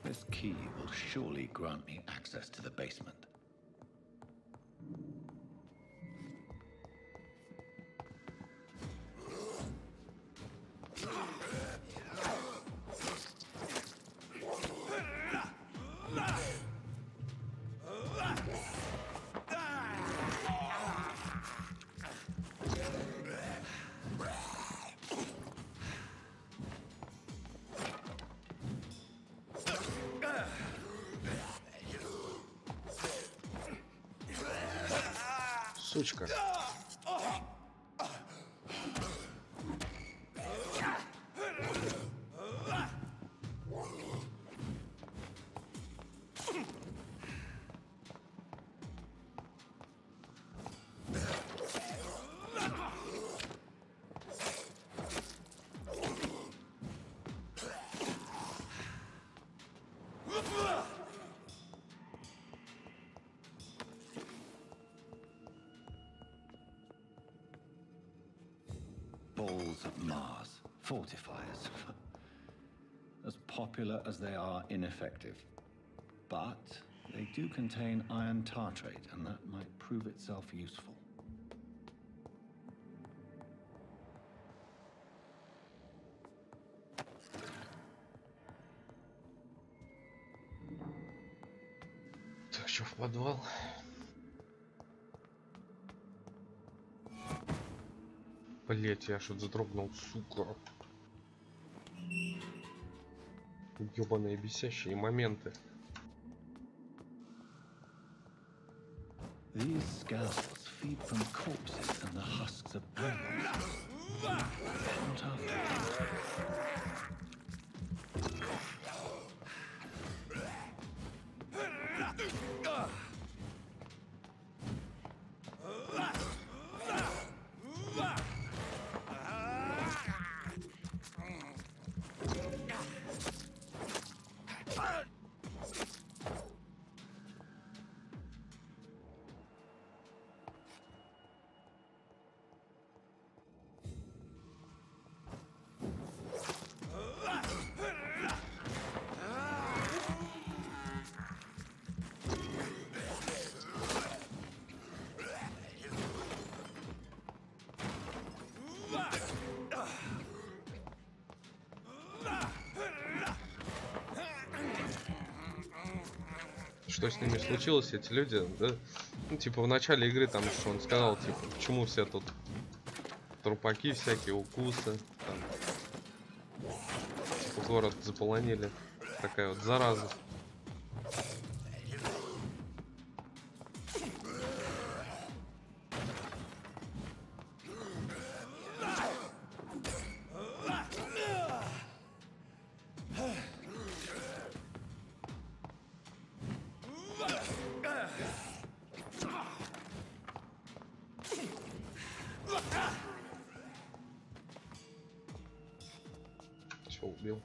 Speaker 13: This key will surely grant me access to the basement.
Speaker 1: Сучка.
Speaker 9: balls of Mars, fortifiers. As popular as they are ineffective. But they do contain iron tartrate, and that might prove itself useful.
Speaker 1: Так, что в подвал? Блять, я что-то затрогнул, сука. Ёбаные бесящие моменты.
Speaker 9: These scales feed from corpses and the husks of animals. What after?
Speaker 1: Что с ними случилось, эти люди, да? Ну, типа, в начале игры там, что он сказал, типа, почему все тут трупаки всякие, укусы, там, типа, город заполонили. Такая вот зараза. Убил.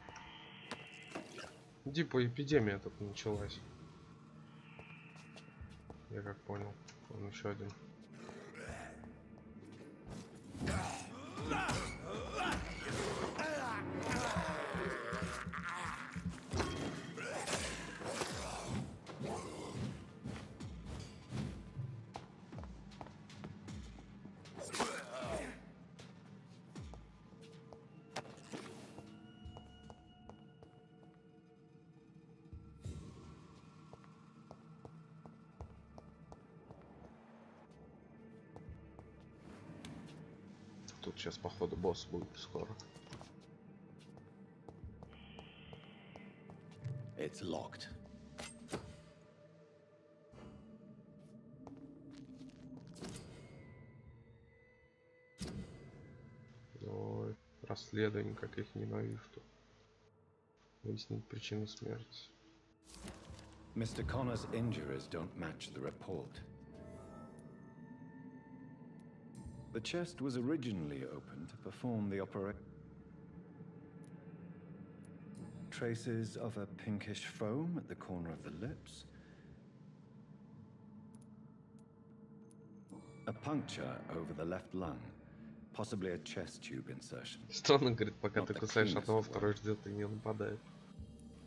Speaker 1: Типа эпидемия тут началась. Я как понял. Он еще один. Тут сейчас, походу, босс будет скоро.
Speaker 9: It's locked.
Speaker 1: Ой, расследование, как их ненавижу. Выяснить причину смерти.
Speaker 9: Mr. Connor's injuries don't match the report. The chest was originally opened to perform the operation. Traces of a pinkish foam at the corner of the lips. A puncture over the left lung. Possibly a chest tube insertion.
Speaker 1: Странно, говорит, пока ты кусаешь одного, второй ждет и не нападает.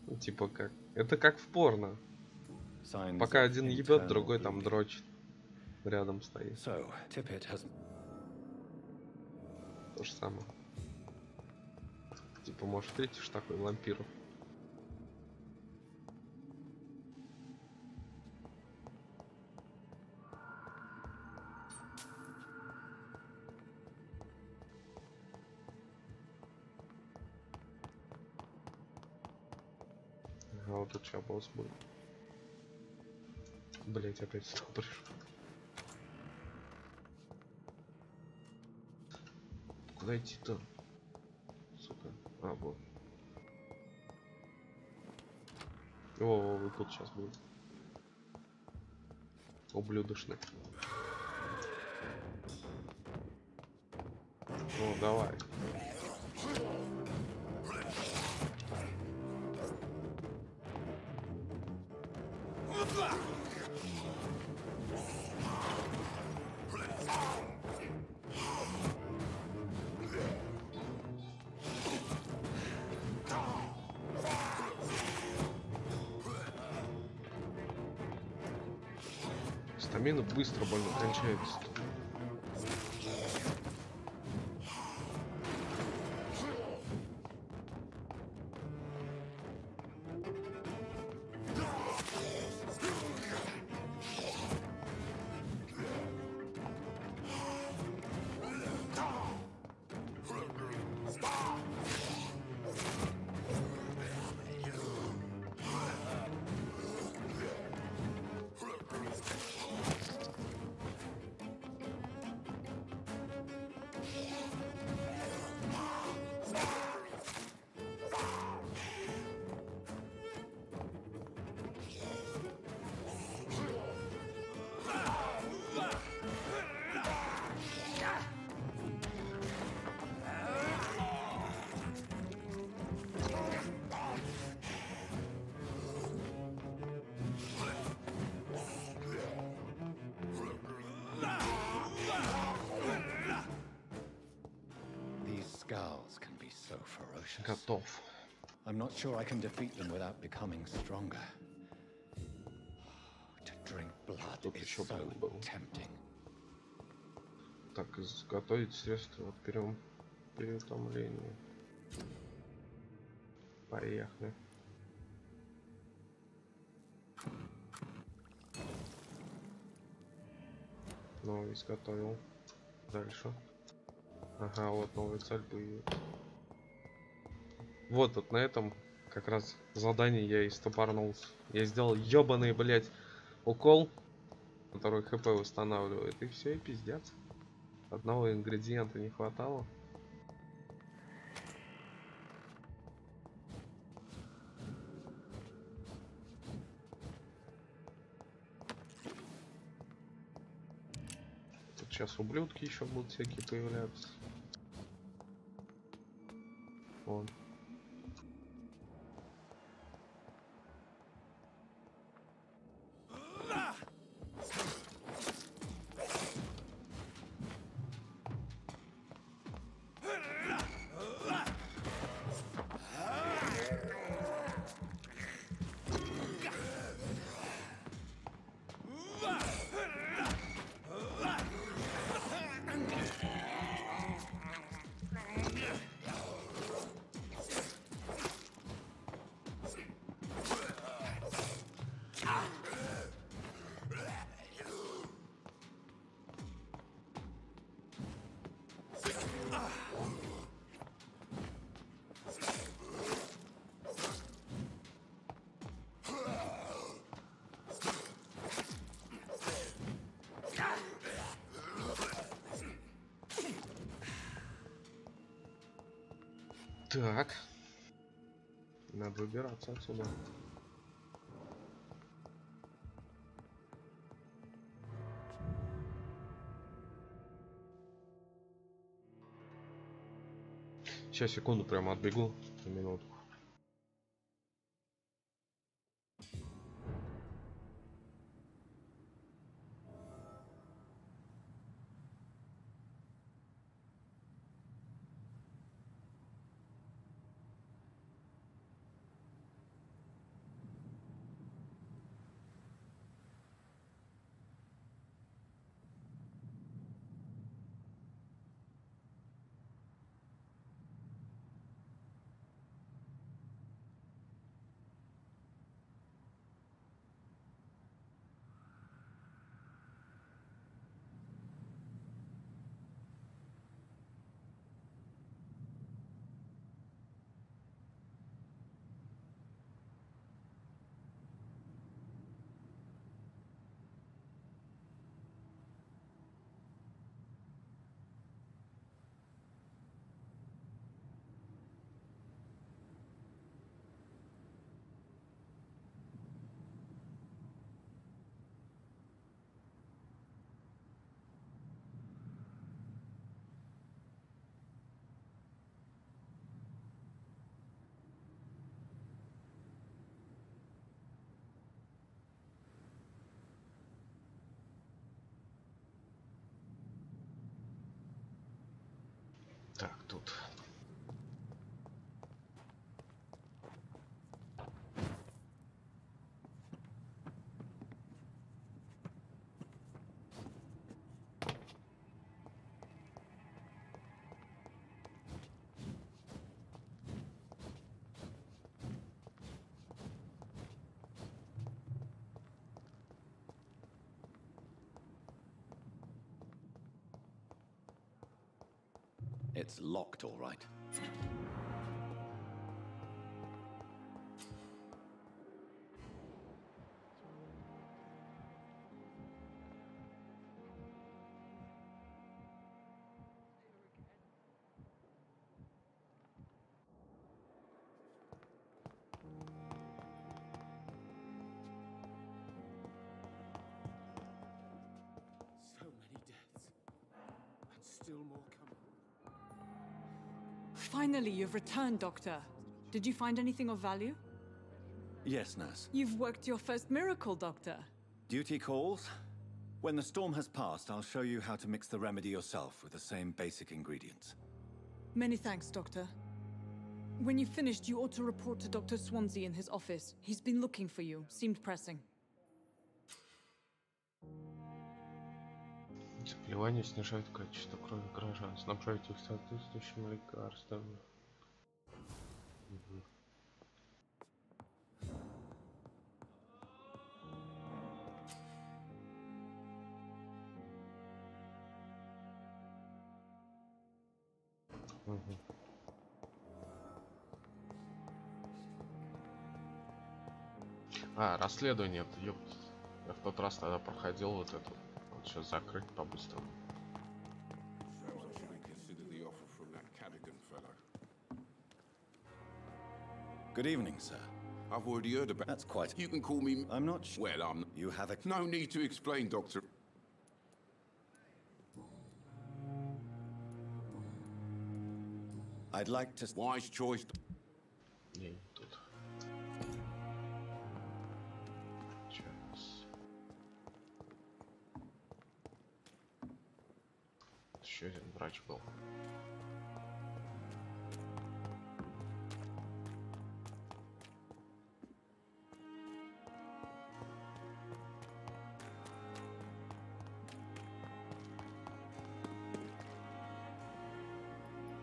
Speaker 1: Ну, типа как. Это как в порно. Пока один ебет, другой там дрочит. Рядом стоит. То же самое. Типа, может, встретишь такой вампиров. А вот тут сейчас босс будет. Блять, опять сюда пришел. Куда идти-то? Сука. А, вот. О, вот тут сейчас будет. Ублюдочный. О, давай. Стамина быстро больно кончается. Готов.
Speaker 13: I'm not sure I can defeat them without becoming stronger. To drink blood is so tempting.
Speaker 1: Так, изготовить средства от переутомления. Поехали. Ну, изготовил. Дальше. Ага, вот новая цель появилась. Вот на этом как раз задание я и стопорнулся. Я сделал ёбаный, блять, укол, который хп восстанавливает, и все, и пиздец. Одного ингредиента не хватало. Тут сейчас ублюдки еще будут всякие появляться. Вон. Так. Надо выбираться отсюда. Сейчас, секунду, прямо отбегу на минутку. Так, тут.
Speaker 13: It's locked, all right.
Speaker 10: Still more coming.
Speaker 17: Finally, you've returned, Doctor. Did you find anything of value?
Speaker 13: Yes, nurse.
Speaker 17: You've worked your first miracle, Doctor.
Speaker 13: Duty calls. When the storm has passed, I'll show you how to mix the remedy yourself with the same basic ingredients.
Speaker 17: Many thanks, Doctor. When you've finished, you ought to report to Dr. Swansea in his office. He's been looking for you. Seemed pressing.
Speaker 1: Заплевание снижает качество крови горожан. Снабжайте их соответствующими лекарствами. А, расследование, ёпт. Я в тот раз тогда проходил вот это. Вот сейчас закрыть по-быстрому.
Speaker 13: Good evening, sir.
Speaker 18: I've already heard about.
Speaker 13: That's quite.
Speaker 18: You can call me.
Speaker 13: I'm not sure.
Speaker 18: Well, I'm.
Speaker 13: You have a.
Speaker 18: No need to explain, Doctor.
Speaker 13: I'd like to.
Speaker 18: Wise choice.
Speaker 1: Не тут. Сейчас. Еще один врач был.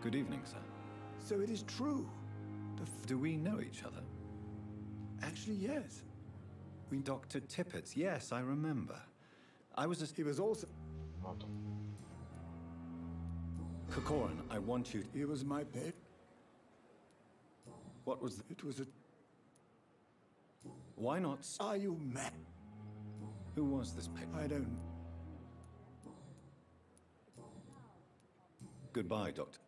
Speaker 13: Good evening, sir.
Speaker 5: So it is true.
Speaker 13: Do we know each other?
Speaker 5: Actually, yes.
Speaker 13: Dr. Tippett, yes, I remember. I was
Speaker 5: He was also...
Speaker 13: Kokorin, I want you...
Speaker 5: It was my pet.
Speaker 13: What was...
Speaker 5: It was a...
Speaker 13: Why not...
Speaker 5: Are you mad?
Speaker 13: Who was this pet?
Speaker 5: I don't...
Speaker 13: Goodbye, Doctor.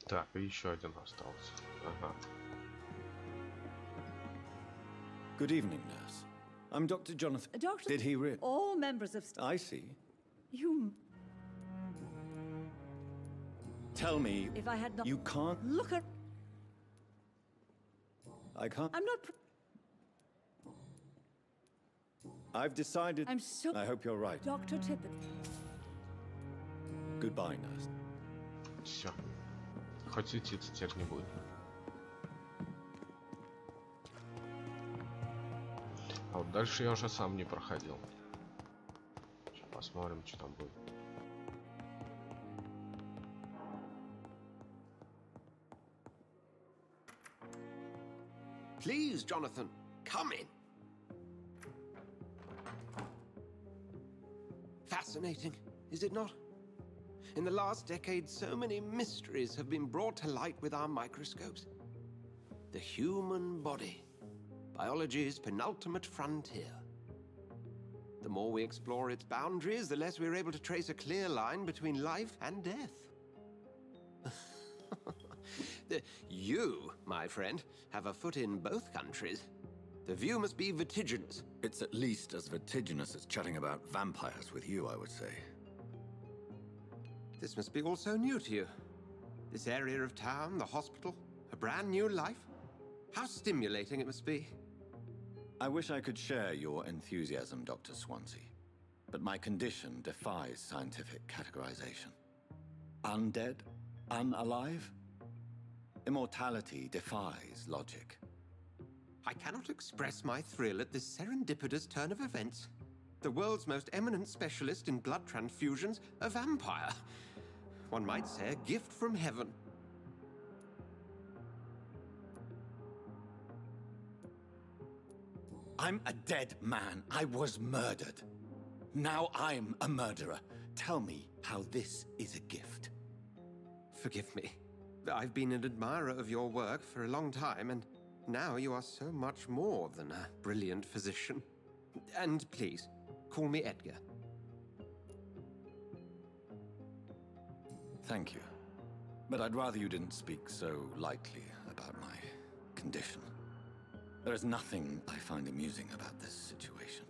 Speaker 1: Так, и еще один остался. Ага.
Speaker 13: Good evening, nurse. I'm Dr. Jonathan.
Speaker 19: Doctor...
Speaker 13: Did he really?
Speaker 19: All members of...
Speaker 13: I see.
Speaker 19: You...
Speaker 13: Tell me...
Speaker 19: If I had not...
Speaker 13: You can't...
Speaker 19: Look at...
Speaker 13: I can't...
Speaker 19: I'm not...
Speaker 13: I've decided...
Speaker 19: I'm so...
Speaker 13: I hope you're right.
Speaker 19: Dr. Tippett.
Speaker 13: Goodbye, nurse.
Speaker 1: Все. Хоть идти теперь не будет. А вот дальше я уже сам не проходил. Сейчас посмотрим, что там будет.
Speaker 11: Please, Jonathan, come in. Fascinating, is it not? In the last decade, so many mysteries have been brought to light with our microscopes. The human body, biology's penultimate frontier. The more we explore its boundaries, the less we're able to trace a clear line between life and death. You, my friend, have a foot in both countries. The view must be vertiginous.
Speaker 13: It's at least as vertiginous as chatting about vampires with you, I would say.
Speaker 11: This must be all so new to you. This area of town, the hospital, a brand new life. How stimulating it must be.
Speaker 13: I wish I could share your enthusiasm, Dr. Swansea. But my condition defies scientific categorization. Undead? Unalive? Immortality defies logic.
Speaker 11: I cannot express my thrill at this serendipitous turn of events. The world's most eminent specialist in blood transfusions, a vampire. One might say a gift from heaven.
Speaker 13: I'm a dead man. I was murdered. Now I'm a murderer. Tell me how this is a gift.
Speaker 11: Forgive me. I've been an admirer of your work for a long time, and now you are so much more than a brilliant physician. And please, call me Edgar.
Speaker 13: Thank you. But I'd rather you didn't speak so lightly about my condition. There is nothing I find amusing about this situation.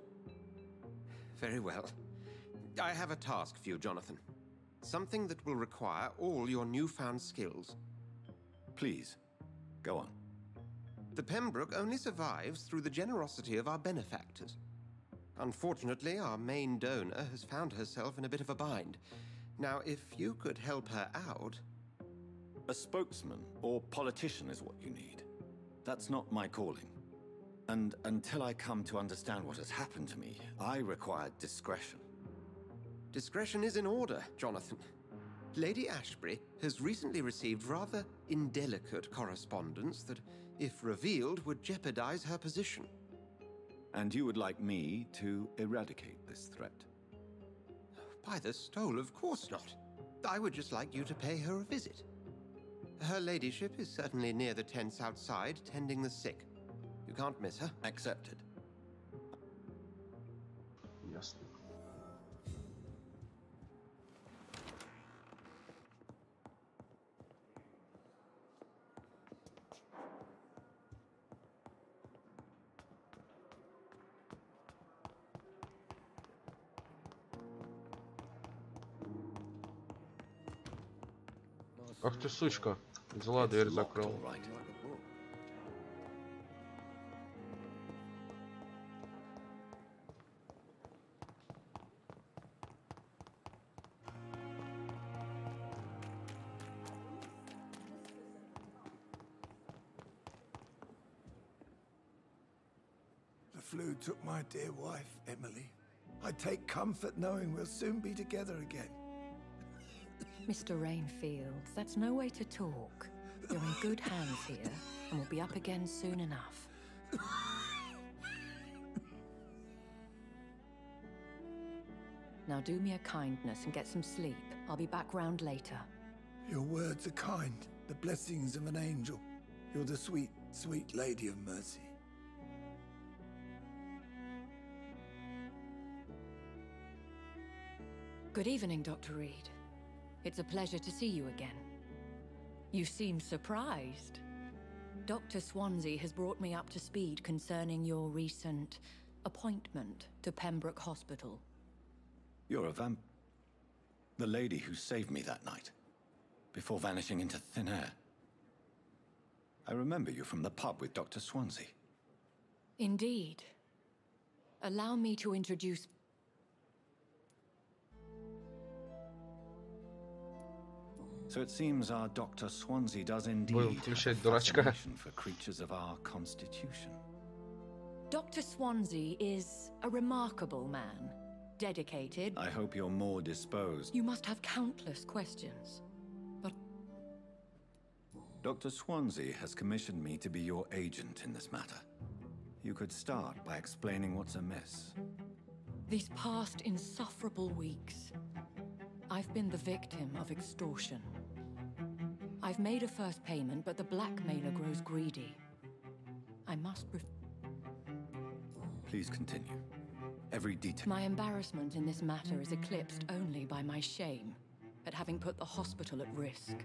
Speaker 11: Very well. I have a task for you, Jonathan. Something that will require all your newfound skills.
Speaker 13: Please, go on.
Speaker 11: The Pembroke only survives through the generosity of our benefactors. Unfortunately, our main donor has found herself in a bit of a bind. Now, if you could help her out...
Speaker 13: A spokesman or politician is what you need. That's not my calling. And until I come to understand what has happened to me, I require discretion.
Speaker 11: Discretion is in order, Jonathan. Lady Ashbury has recently received rather indelicate correspondence that, if revealed, would jeopardize her position.
Speaker 13: And you would like me to eradicate this threat?
Speaker 11: By the stole, of course not. I would just like you to pay her a visit. Her ladyship is certainly near the tents outside, tending the sick. You can't miss her.
Speaker 13: Accepted.
Speaker 1: Yes. Ах ты сучка, взяла дверь, закрыл.
Speaker 6: The flu took my dear wife, Emily. I take comfort knowing we'll soon be together again.
Speaker 16: Mr. Rainfield, that's no way to talk. You're in good hands here, and we'll be up again soon enough. Now do me a kindness and get some sleep. I'll be back round later.
Speaker 6: Your words are kind, the blessings of an angel. You're the sweet, sweet lady of mercy.
Speaker 16: Good evening, Dr. Reed. It's a pleasure to see you again. You seem surprised. Dr. Swansea has brought me up to speed concerning your recent appointment to Pembroke Hospital.
Speaker 13: You're a the lady who saved me that night, before vanishing into thin air. I remember you from the pub with Dr. Swansea.
Speaker 16: Indeed. Allow me to introduce...
Speaker 13: So it seems our Dr. Swansea does indeed have a fascination for creatures of our constitution.
Speaker 16: Dr. Swansea is a remarkable man, dedicated.
Speaker 13: I hope you're more disposed.
Speaker 16: You must have countless questions, but...
Speaker 13: Dr. Swansea has commissioned me to be your agent in this matter. You could start by explaining what's amiss.
Speaker 16: These past insufferable weeks, I've been the victim of extortion. I've made a first payment, but the blackmailer grows greedy. I must
Speaker 13: Please continue. Every detail.
Speaker 16: My embarrassment in this matter is eclipsed only by my shame at having put the hospital at risk.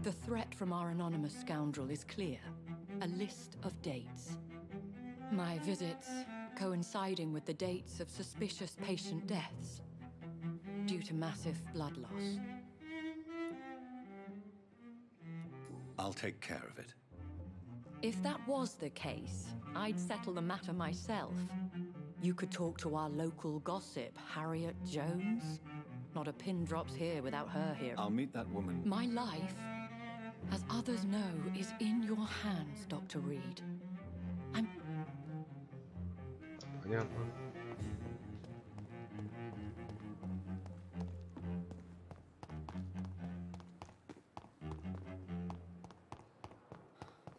Speaker 16: The threat from our anonymous scoundrel is clear. A list of dates. My visits coinciding with the dates of suspicious patient deaths due to massive blood loss.
Speaker 13: I'll take care of it.
Speaker 16: If that was the case, I'd settle the matter myself. You could talk to our local gossip, Harriet Jones. Not a pin drops here without her here.
Speaker 13: I'll meet that woman.
Speaker 16: My life, as others know, is in your hands, Dr. Reed. I'm...
Speaker 1: Понятно.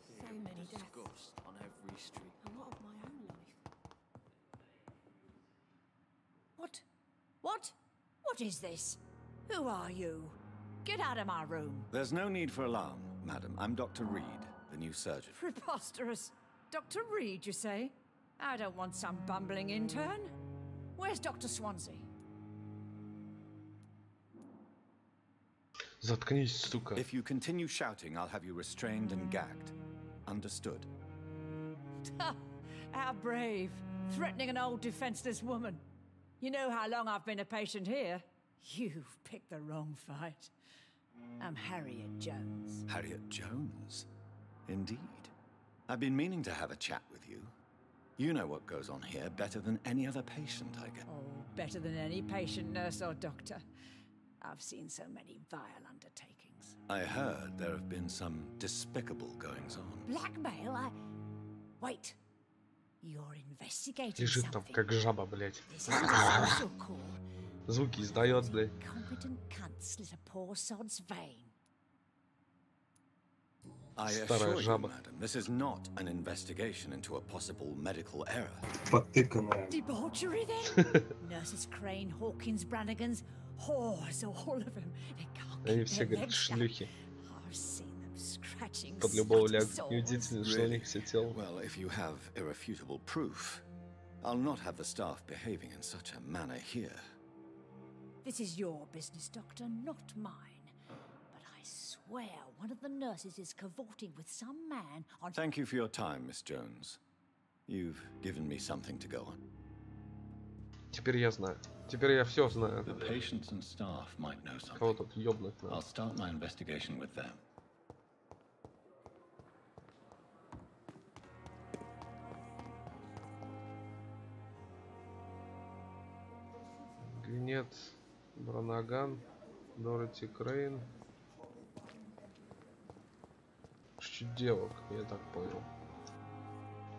Speaker 16: So many deaths
Speaker 20: on every street.
Speaker 16: A lot of my own life.
Speaker 21: What? What? What is this? Who are you?
Speaker 19: Get out of my room.
Speaker 13: There's no need for alarm, madam. I'm Dr. Reed, the new surgeon.
Speaker 19: Preposterous. Dr. Reed, you say? I don't want some bumbling intern. Where's Dr. Swansea?
Speaker 1: Заткнись, сука.
Speaker 13: If you continue shouting, I'll have you restrained and gagged. Understood?
Speaker 19: How brave. Threatening an old defenseless woman. You know how long I've been a patient here? You've picked the wrong fight. I'm Harriet Jones.
Speaker 13: Harriet Jones? Indeed. I've been meaning to have a chat with you. You know what goes on here better than any other patient I get.
Speaker 19: Oh, better than any patient, nurse, or doctor. I've seen so many vile undertakings.
Speaker 13: I heard there have been some despicable goings-on.
Speaker 19: Blackmail? Wait. You're investigating
Speaker 1: Лежит там,
Speaker 19: something.
Speaker 1: как жаба, блядь.
Speaker 19: This is a social call.
Speaker 1: Звуки издает, блядь.
Speaker 19: Competent cunt slit a poor sod's vein.
Speaker 13: I assure you, madam, this is not an investigation into a possible medical error.
Speaker 19: Debauchery, then? Nurses Crane, Hawkins, Brannigans, whores, all of them. They can't
Speaker 1: Они
Speaker 19: keep
Speaker 1: все,
Speaker 19: their
Speaker 1: говорят,
Speaker 19: legs up.
Speaker 1: шлюхи.
Speaker 19: I've seen them scratching
Speaker 1: Под любого
Speaker 19: smutty
Speaker 1: ляг неудивительно, что у них все тело.
Speaker 13: Well, if you have irrefutable proof, I'll not have the staff behaving in such a manner here.
Speaker 19: This is your business, Doctor, not mine. But I swear one of the nurses is cavorting with some man on...
Speaker 13: Thank you for your time, Miss Jones. You've given me something to go on.
Speaker 1: Теперь я знаю. Теперь я все знаю.
Speaker 13: The patients and staff might know something.
Speaker 1: Кого тут ёбнуть надо?
Speaker 13: I'll start my investigation with them.
Speaker 1: Гвинет, Бранаган, Дороти Крейн. Чуть девок, я так понял.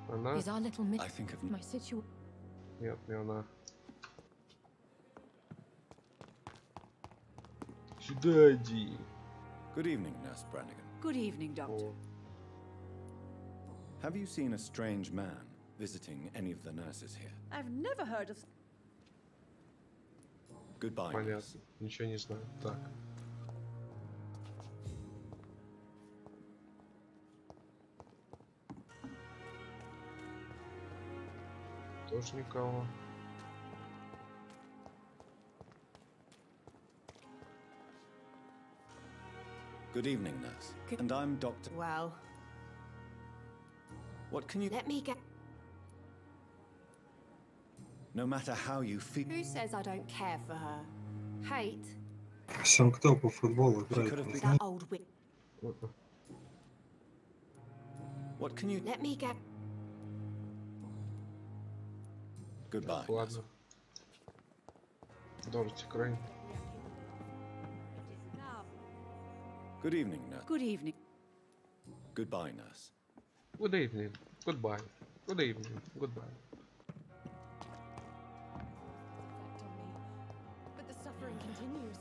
Speaker 1: Она?
Speaker 13: I think of...
Speaker 1: Нет, не она. Сюда иди.
Speaker 13: Good evening, Nurse Brannigan.
Speaker 19: Good evening, Doctor.
Speaker 13: Have you seen a strange man visiting any of the nurses here?
Speaker 19: I've never heard of...
Speaker 13: Goodbye.
Speaker 1: Понятно. Ничего не знаю. Так. Тоже никого.
Speaker 13: Good evening, nurse. And I'm Dr.
Speaker 20: Well...
Speaker 13: What can you...
Speaker 20: Let me get...
Speaker 13: No matter how you feel...
Speaker 20: Who says I don't care for her? Hate?
Speaker 3: Сам кто по футболу играет?
Speaker 20: That old wit.
Speaker 13: What can you...
Speaker 20: Let me get...
Speaker 13: Goodbye.
Speaker 1: Ладно. Дороти Крейн.
Speaker 13: Good evening, nurse.
Speaker 19: Good evening.
Speaker 13: Goodbye, nurse.
Speaker 1: Good evening. Goodbye. Good evening. Goodbye.
Speaker 14: But the suffering continues.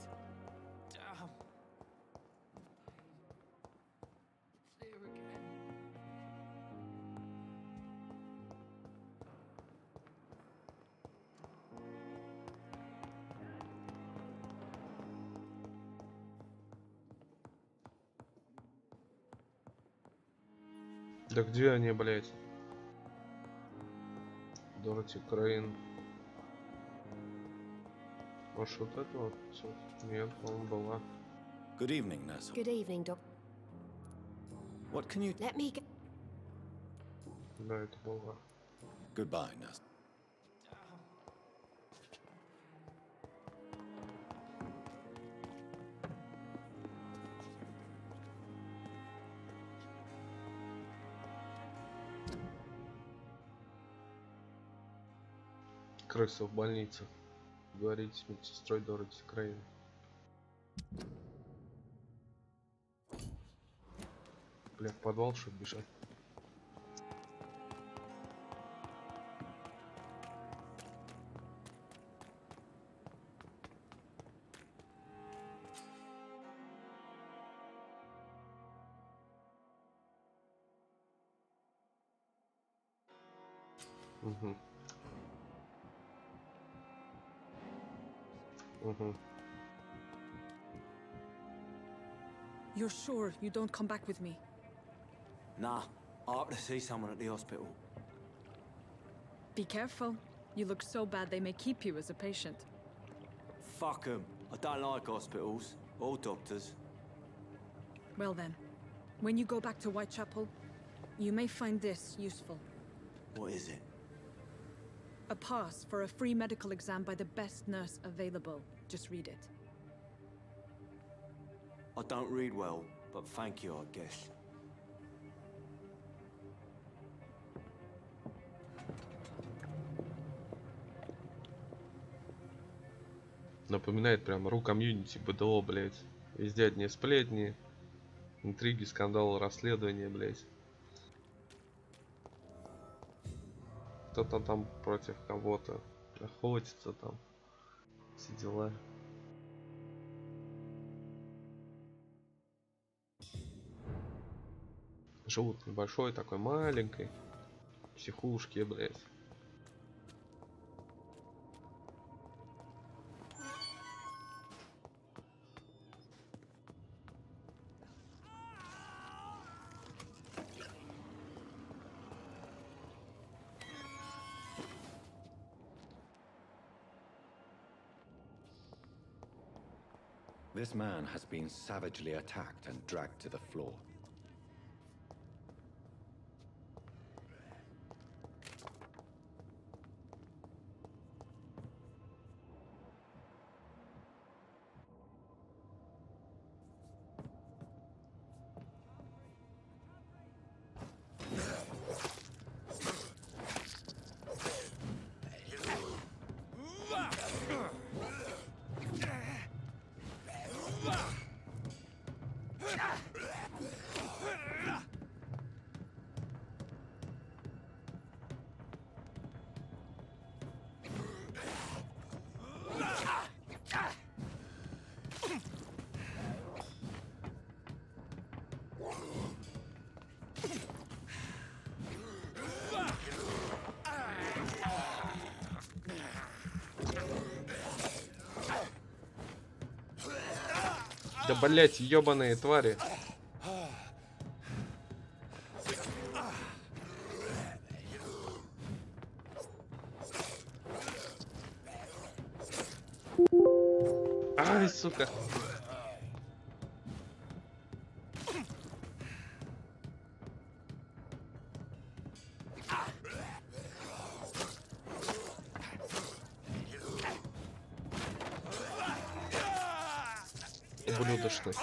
Speaker 1: Да где они, блять? Дороти Крейн. Может, вот это вот? Нет, по-моему, была.
Speaker 13: Good evening, nurse.
Speaker 20: Good evening, Doc.
Speaker 13: What can you...
Speaker 20: Let me get...
Speaker 1: Да, это была.
Speaker 13: Goodbye, nurse.
Speaker 1: Крыса в больнице. Говорите с медсестрой Дороти Крейн. Бля, в подвал, чтобы бежать. Угу. Угу.
Speaker 17: You're sure you don't come back with me?
Speaker 15: Nah, I have to see someone at the hospital.
Speaker 17: Be careful. You look so bad they may keep you as a patient.
Speaker 15: Fuck 'em. I don't like hospitals or doctors.
Speaker 17: Well then, when you go back to Whitechapel, you may find this useful.
Speaker 15: What is it?
Speaker 17: A pass for a free medical exam by the best nurse available. Just read it.
Speaker 15: I don't read well, but thank you, I guess.
Speaker 1: Напоминает прям ру комьюнити БДО, блять. Везде одни сплетни, интриги, скандалы, расследования, блять. Кто-то там против кого-то охотится там. Все дела. Живут в небольшой такой маленькой психушке, блять.
Speaker 13: This man has been savagely attacked and dragged to the floor.
Speaker 1: Да блять, ёбаные твари. Ай, сука. Ублюдочный.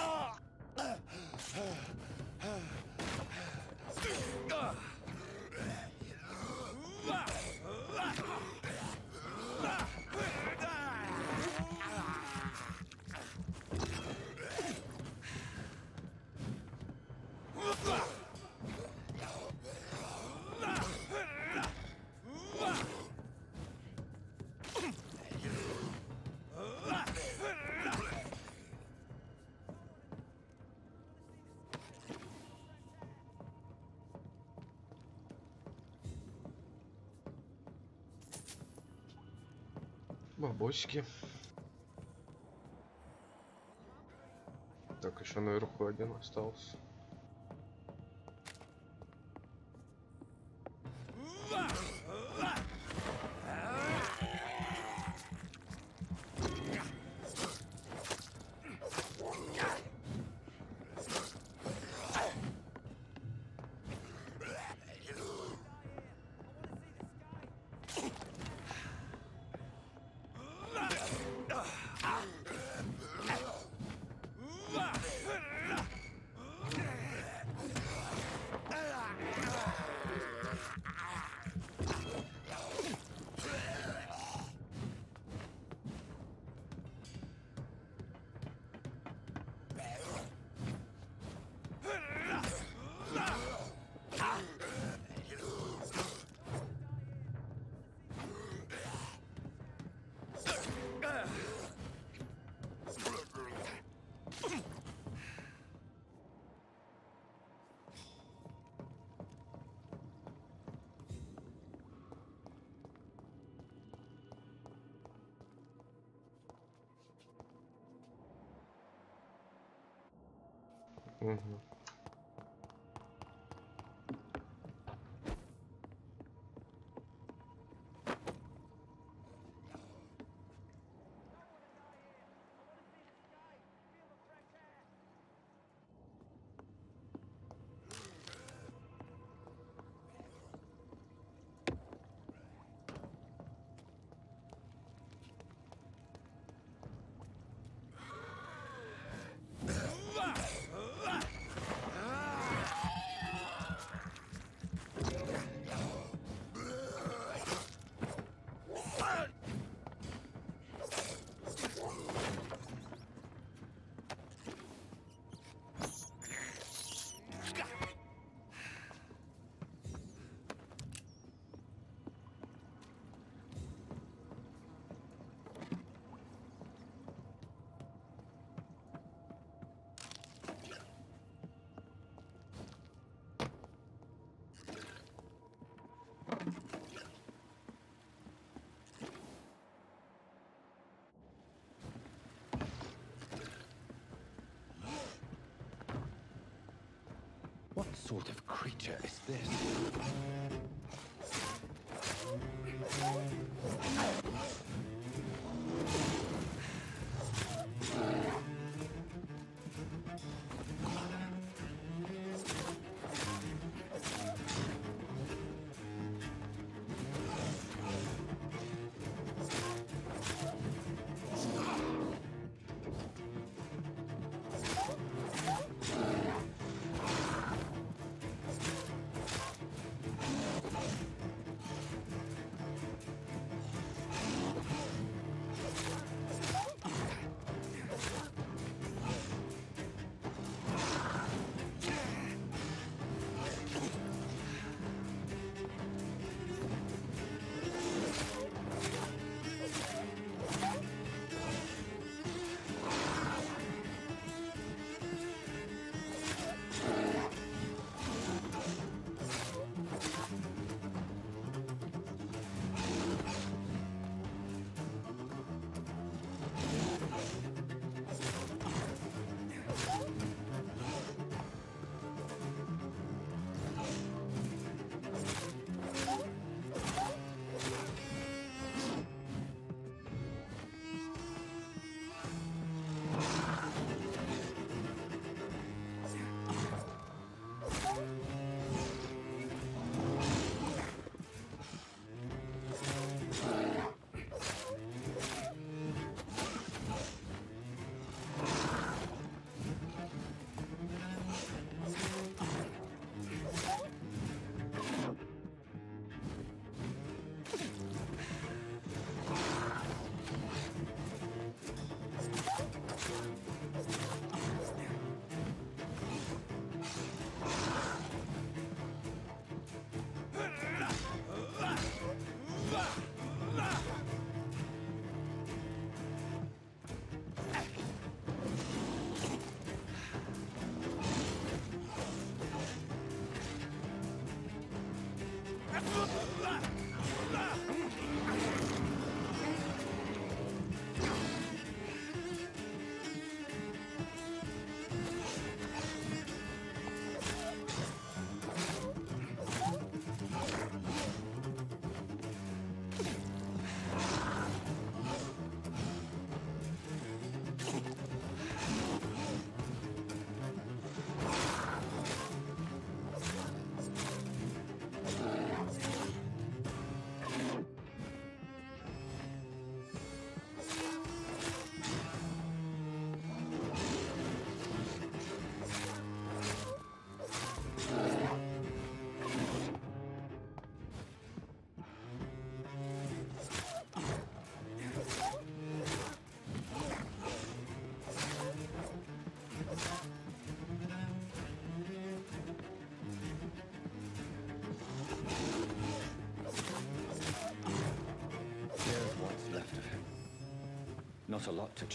Speaker 1: Бабочки. Так, еще наверху один остался. Угу.
Speaker 13: What sort of creature is this?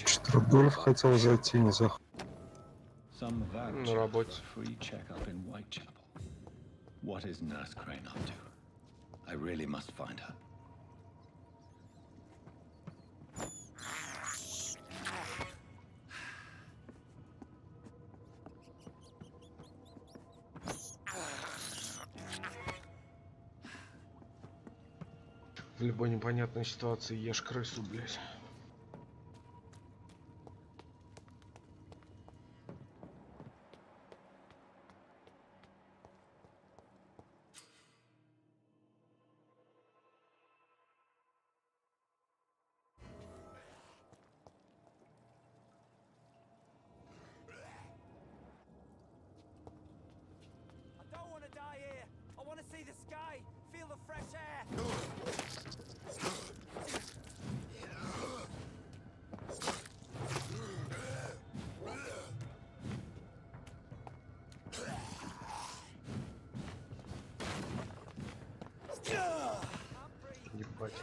Speaker 3: Штрафболов хотел зайти, не заходил.
Speaker 1: На работе.
Speaker 13: What is Nurse Crane up to? I really must find her.
Speaker 1: В любой непонятной ситуации ешь крысу, блядь. Ебать.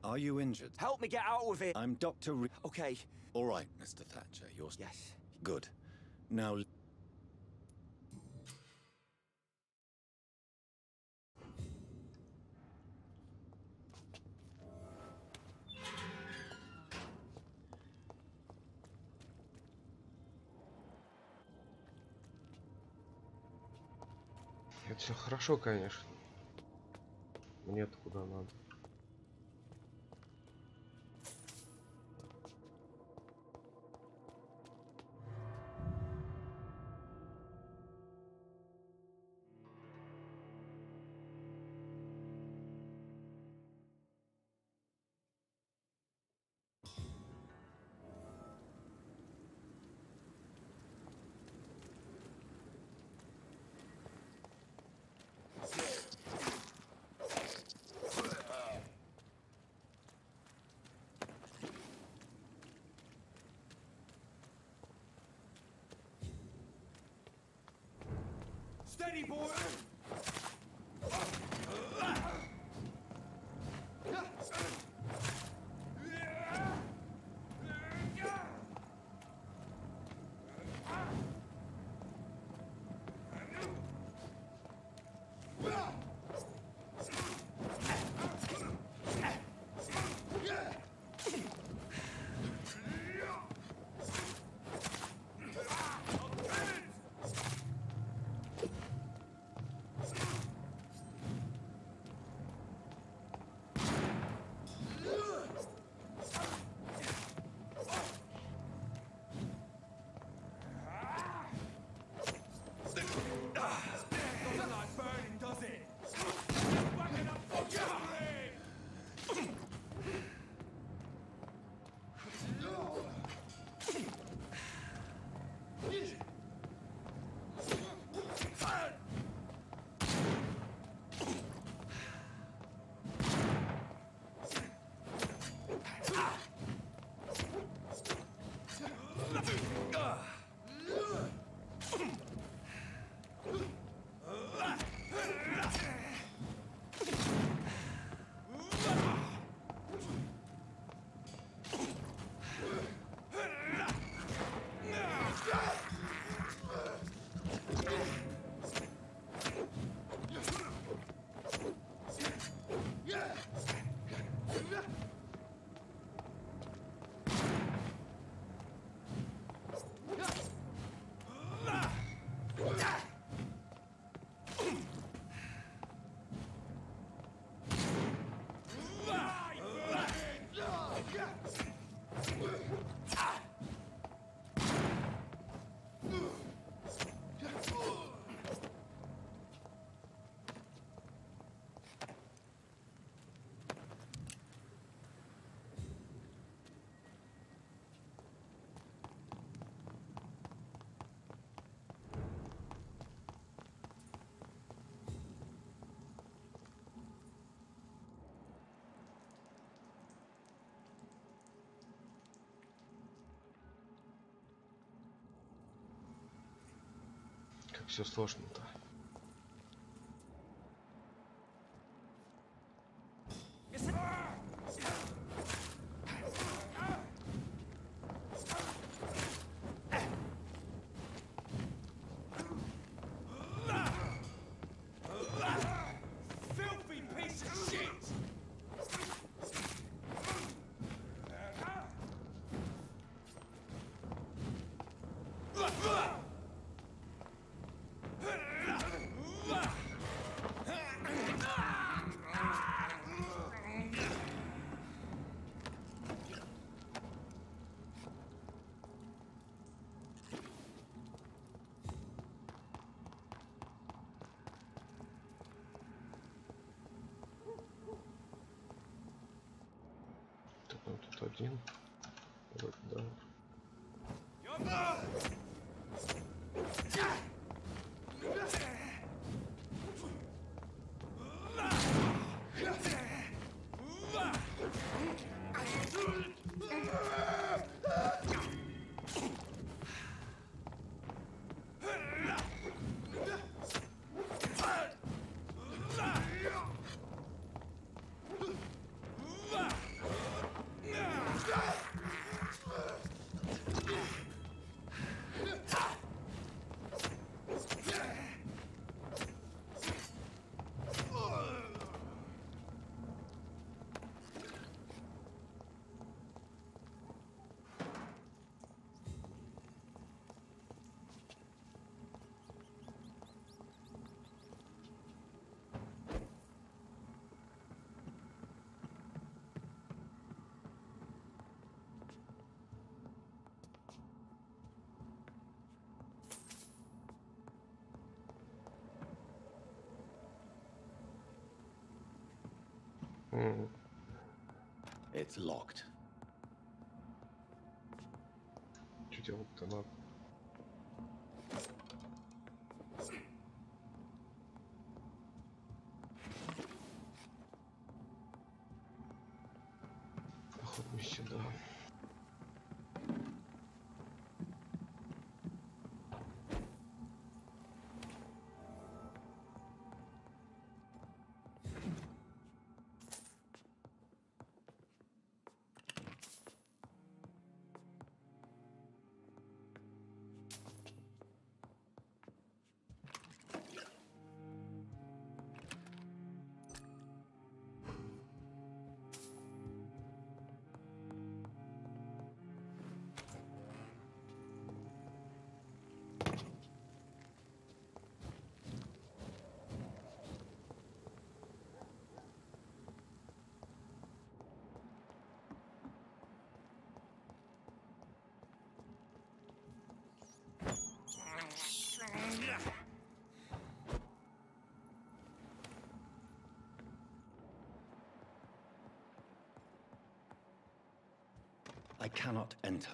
Speaker 13: Are you injured?
Speaker 15: Help me get out of it.
Speaker 13: I'm Dr.
Speaker 15: Okay.
Speaker 13: All right, Mr. Thatcher, you're...
Speaker 15: Yes.
Speaker 13: Good. Now...
Speaker 1: Это все хорошо, конечно. Мне-то куда надо.
Speaker 7: Steady, boy!
Speaker 1: все сложно-то. Тут один. Вот, да.
Speaker 13: It's locked.
Speaker 1: Что делать-то надо? Походу сюда.
Speaker 13: I cannot enter.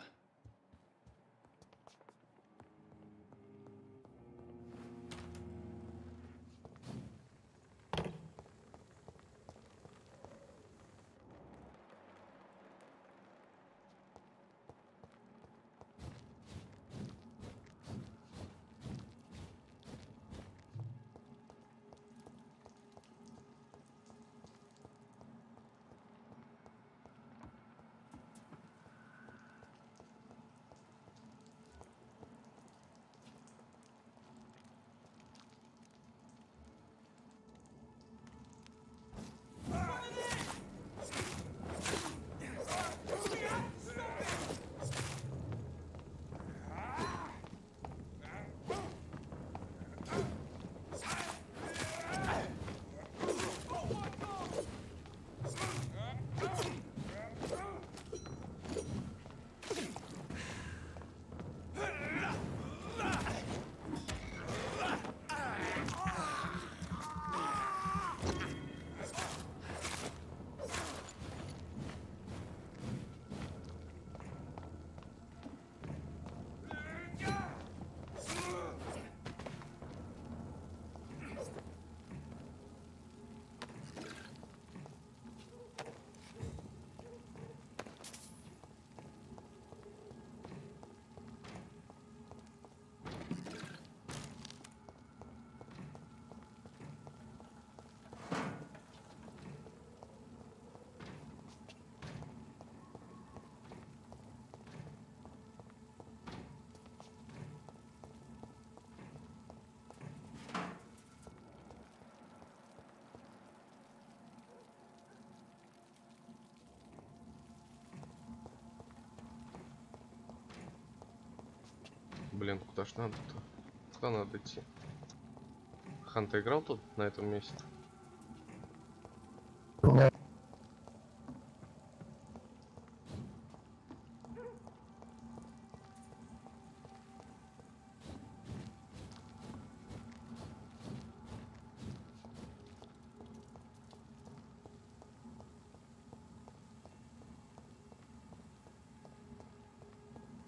Speaker 1: Блин, куда ж надо-то? Куда надо идти? Хан, ты играл тут, на этом месте?
Speaker 3: Нет.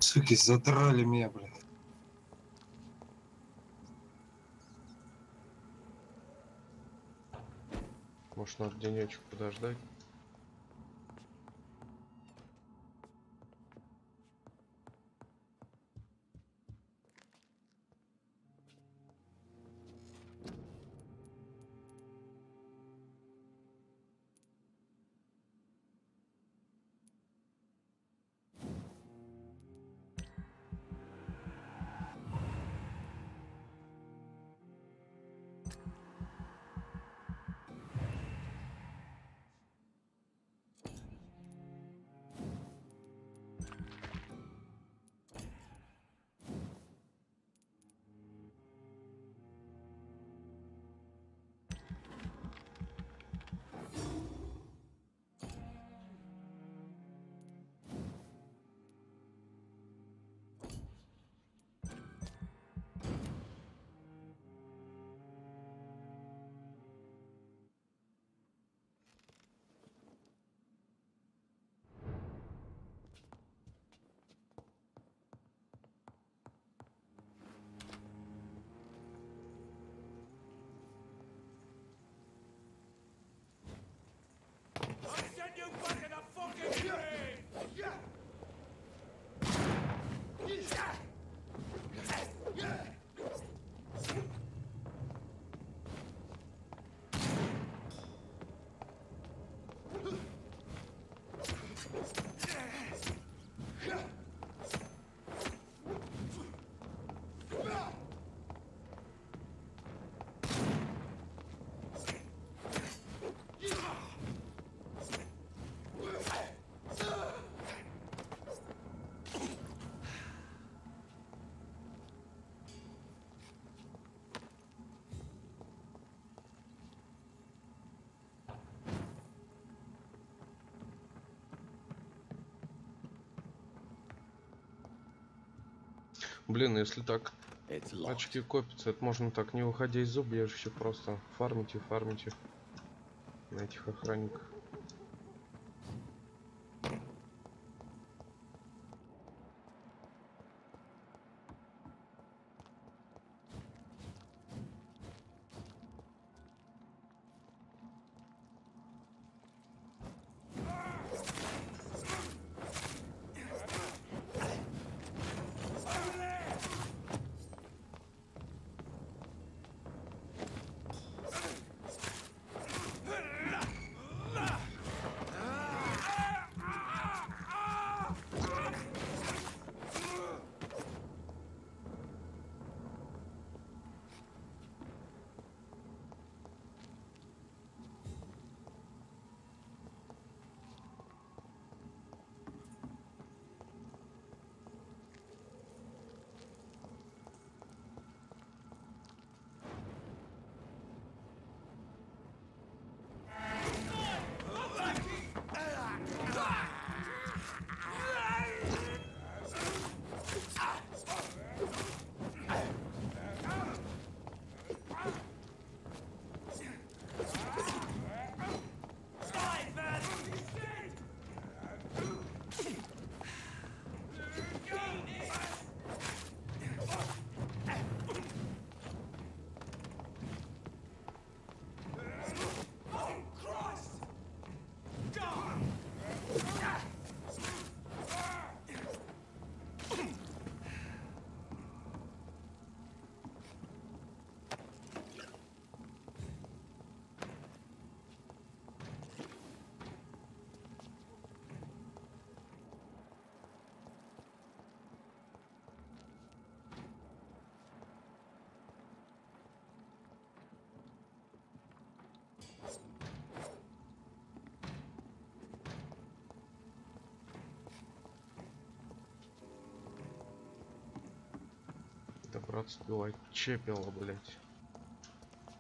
Speaker 3: Суки, задрали меня, блин.
Speaker 1: Может, надо денечек подождать? Блин, если так очки копятся, это можно так, не выходя из убежища, просто фармите на этих охранниках. Брат сбивает чепела, блять.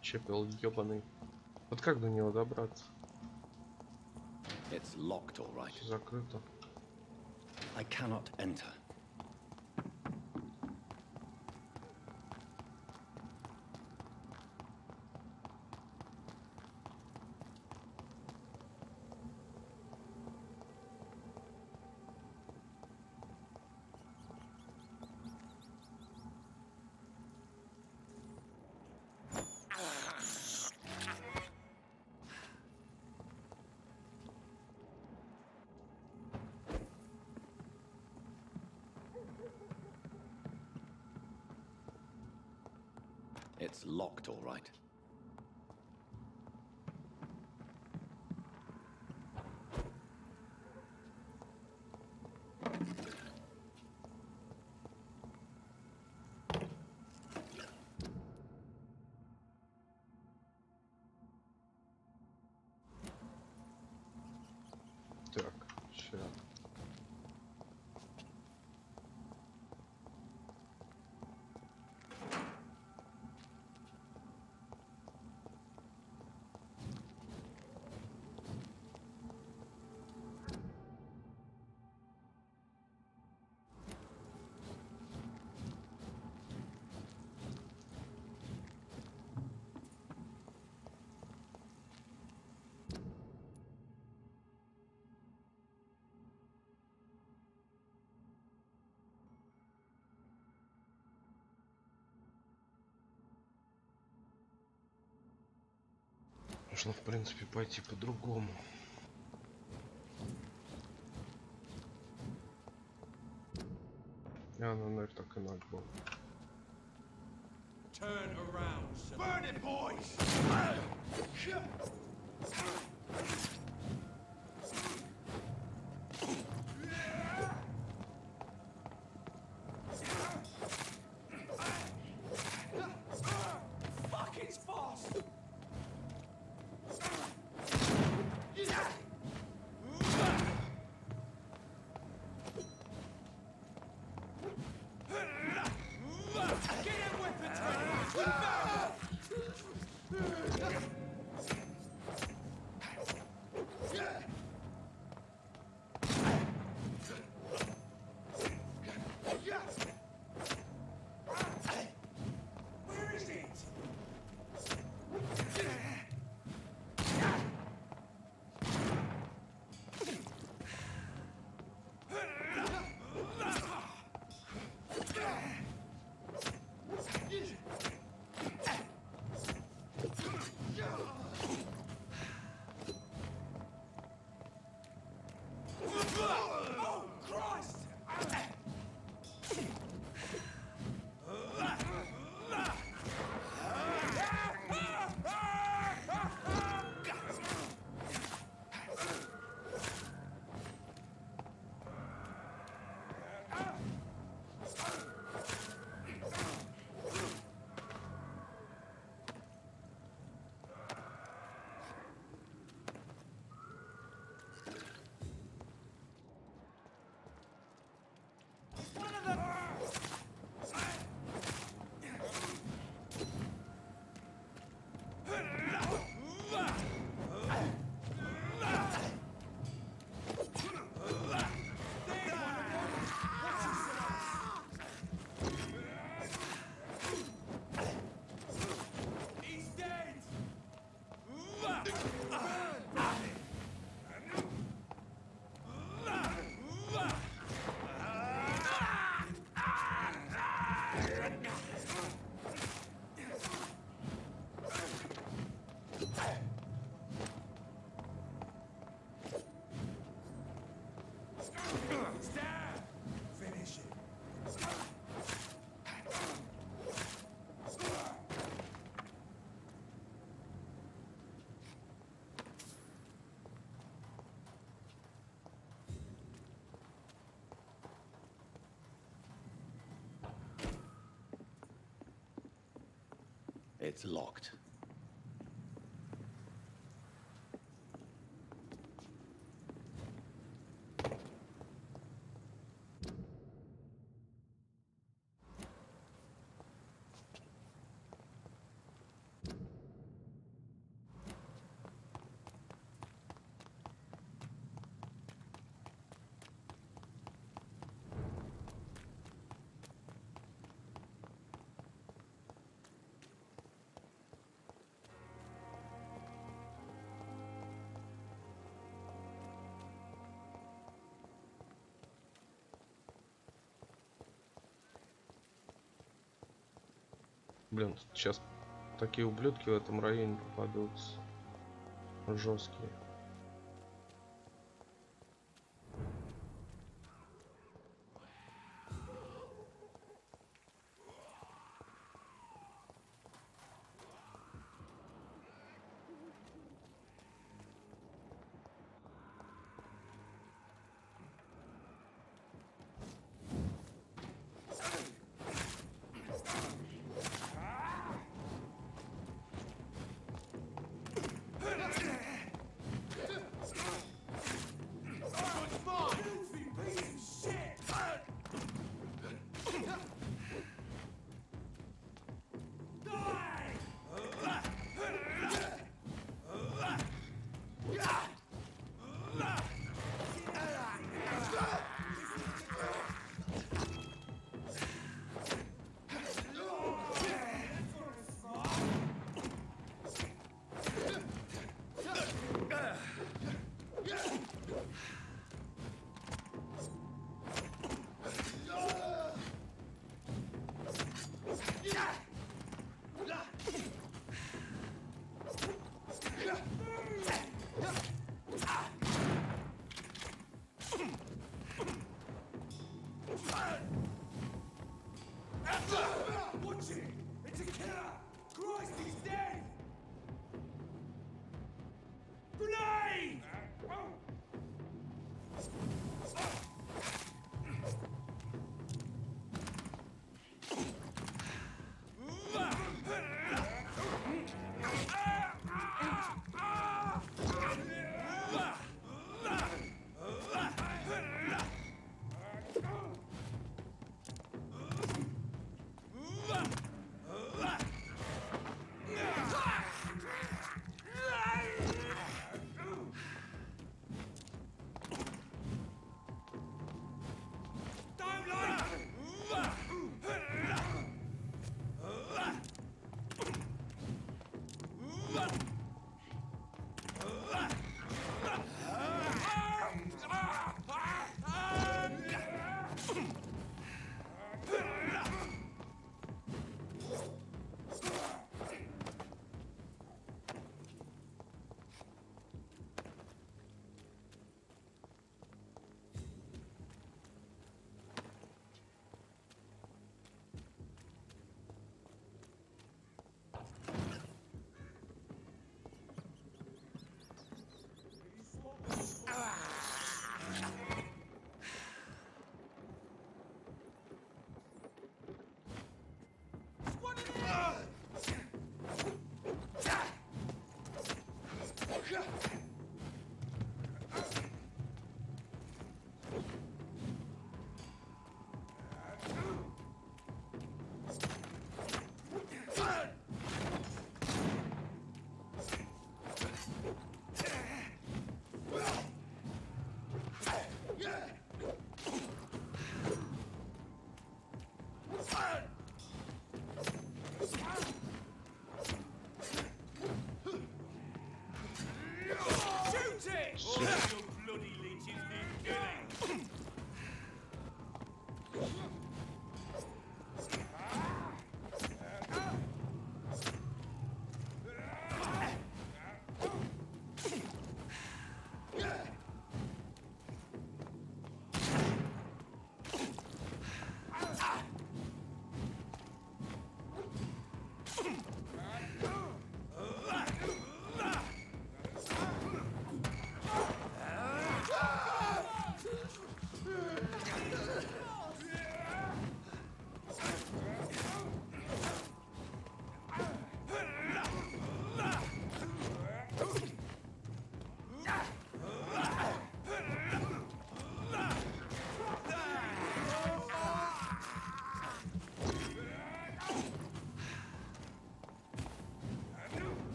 Speaker 1: Чепел ебаный. Вот как до него добраться?
Speaker 13: It's locked, all right.
Speaker 1: Закрыто.
Speaker 13: I cannot enter. It's locked, all right.
Speaker 1: Так, сейчас. Можно, в принципе, пойти по-другому. Ну, наверное, так и надо было.
Speaker 7: Turn around,
Speaker 6: Burn it, boys!
Speaker 7: Fuck, it's fast! Get them weapons ready! Where is it? Oh, Christ! He's dead! Stab! Finish it.
Speaker 13: It's locked.
Speaker 1: Блин, сейчас такие ублюдки в этом районе попадутся. Жесткие.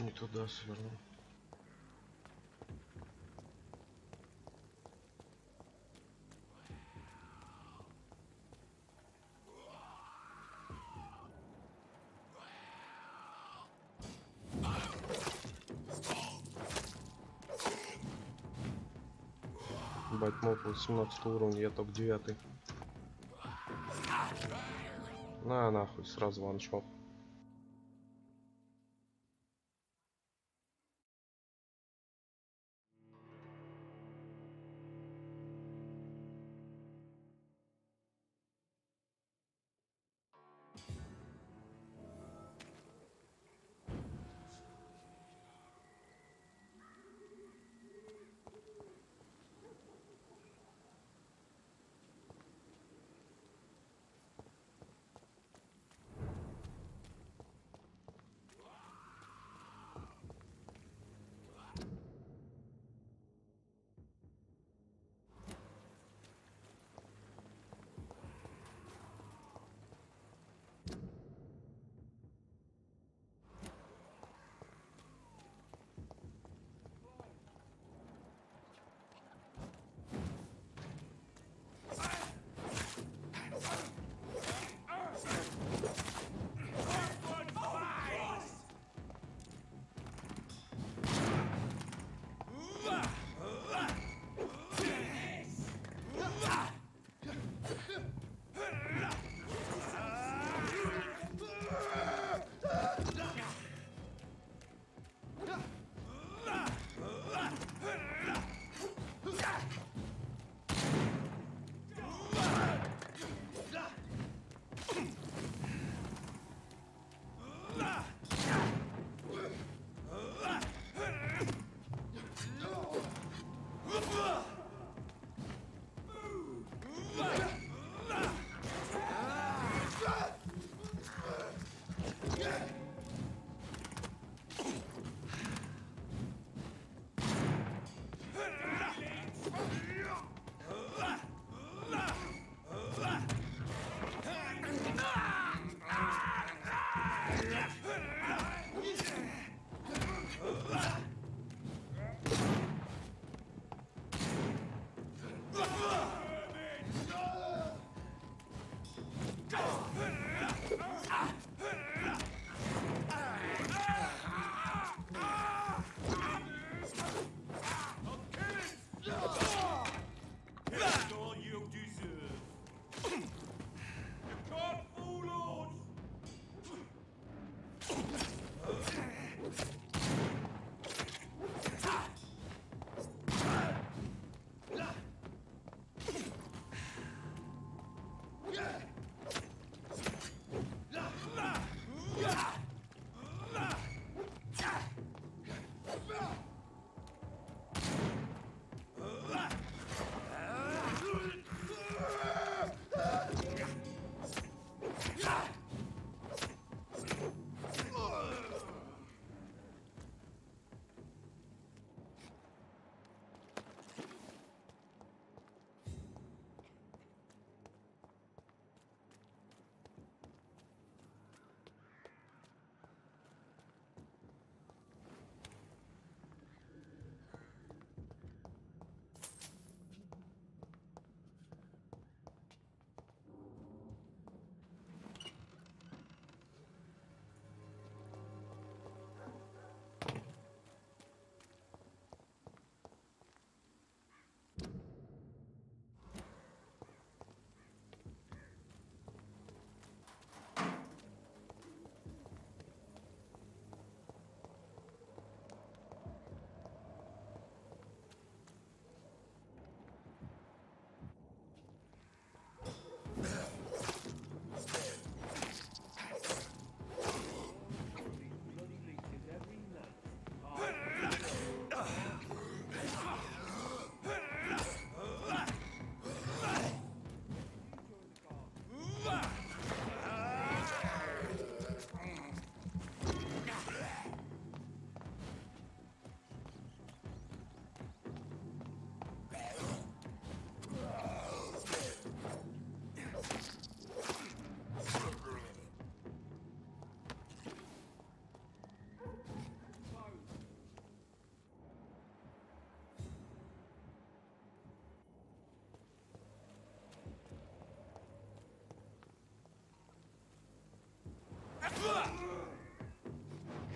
Speaker 1: Не туда свернул. Бать, мог 18 уровня, я только 9. На нахуй, сразу ваншот.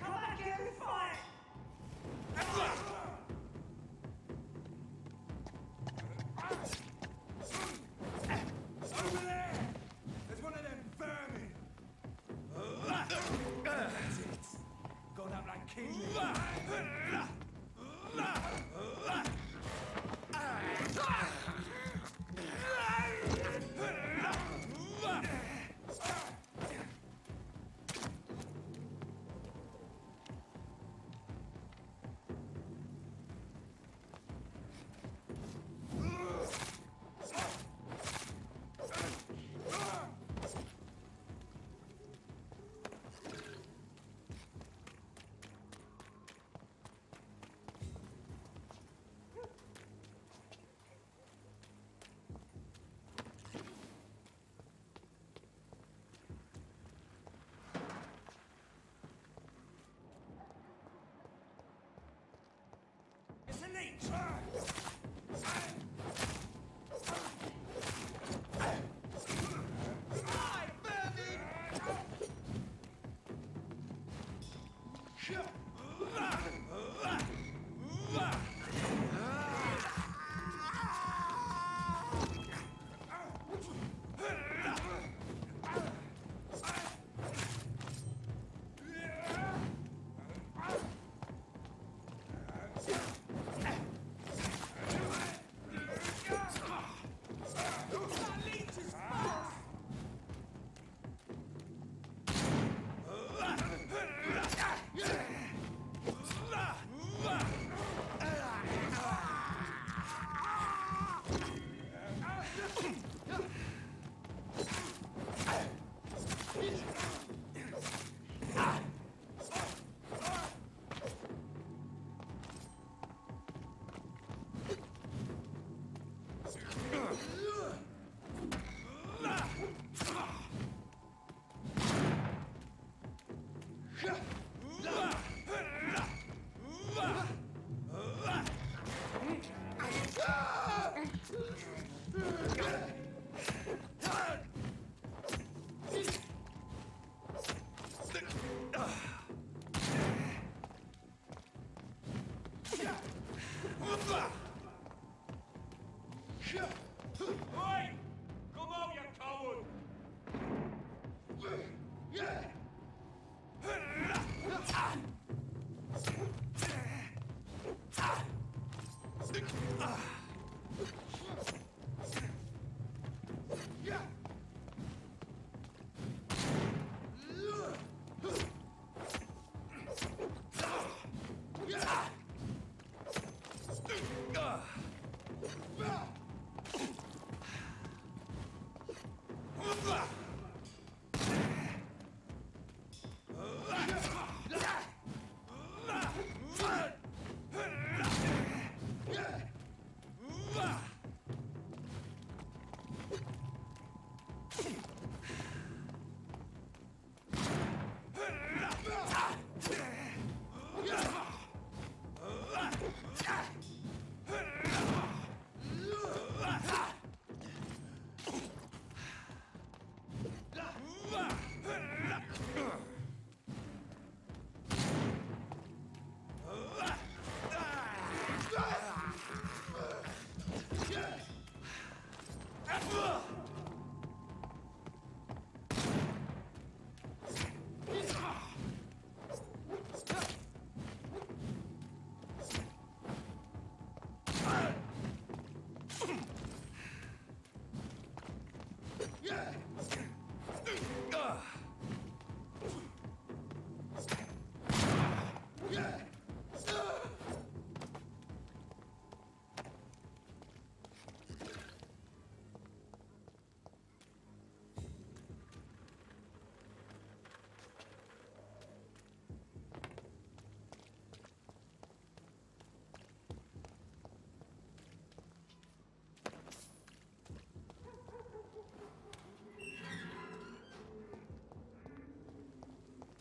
Speaker 7: back here and fight! Over there! There's one of them vermin! That's it. Gone up like king. It's a leech! Oi! Come out, you coward!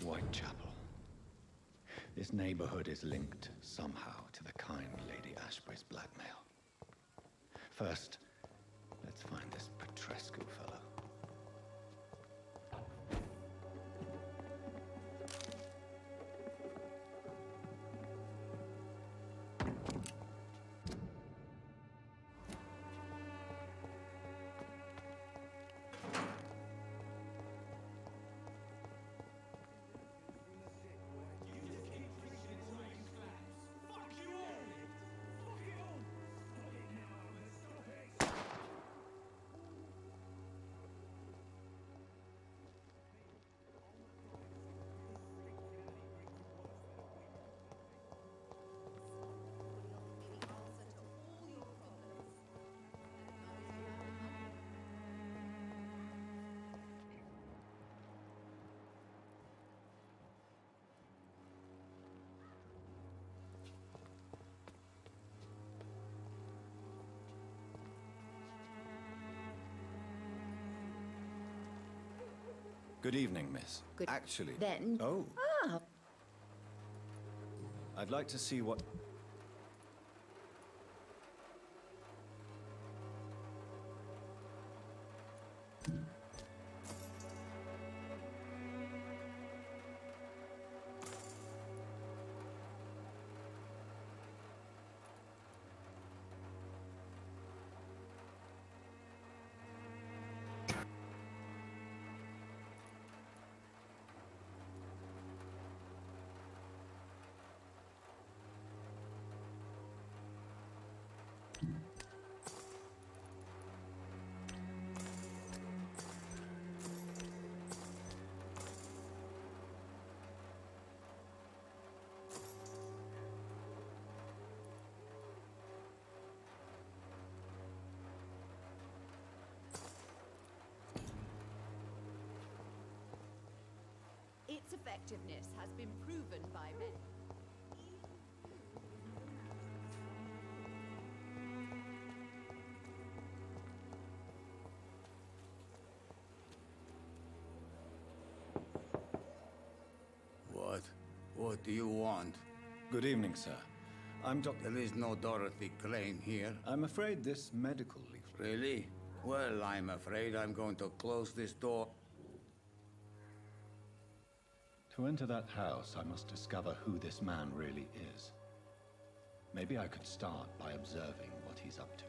Speaker 13: Whitechapel. This neighborhood is linked somehow to the kind Lady Ashbury's blackmail. First, let's find this Petrescu fellow. Good evening, miss.
Speaker 21: Good.
Speaker 13: Actually...
Speaker 21: Then...
Speaker 13: Oh.
Speaker 21: Ah.
Speaker 13: I'd like to see what...
Speaker 21: Its effectiveness has been proven by many.
Speaker 10: What do you want?
Speaker 13: Good evening, sir. I'm Dr.
Speaker 10: There is no Dorothy Crane here.
Speaker 13: I'm afraid this medical leaf...
Speaker 10: Really? Well, I'm afraid I'm going to close this door.
Speaker 13: To enter that house, I must discover who this man really is. Maybe I could start by observing what he's up to.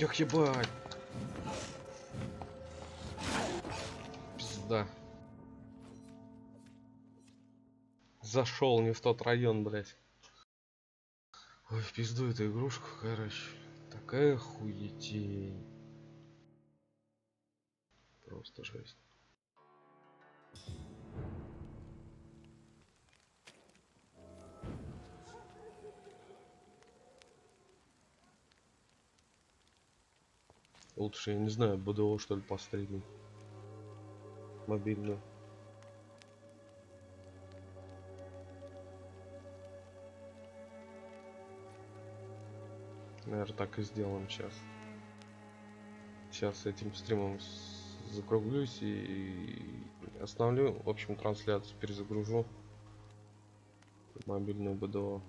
Speaker 1: Эх, ебать. Пизда. Зашел не в тот район, блять. Ой, в пизду эту игрушку, короче. Такая хуетень. Просто жесть. Лучше, я не знаю, БДО что ли постримить. Мобильную. Наверное, так и сделаем сейчас. Сейчас этим стримом закруглюсь и остановлю. В общем, трансляцию перезагружу. Мобильную БДО.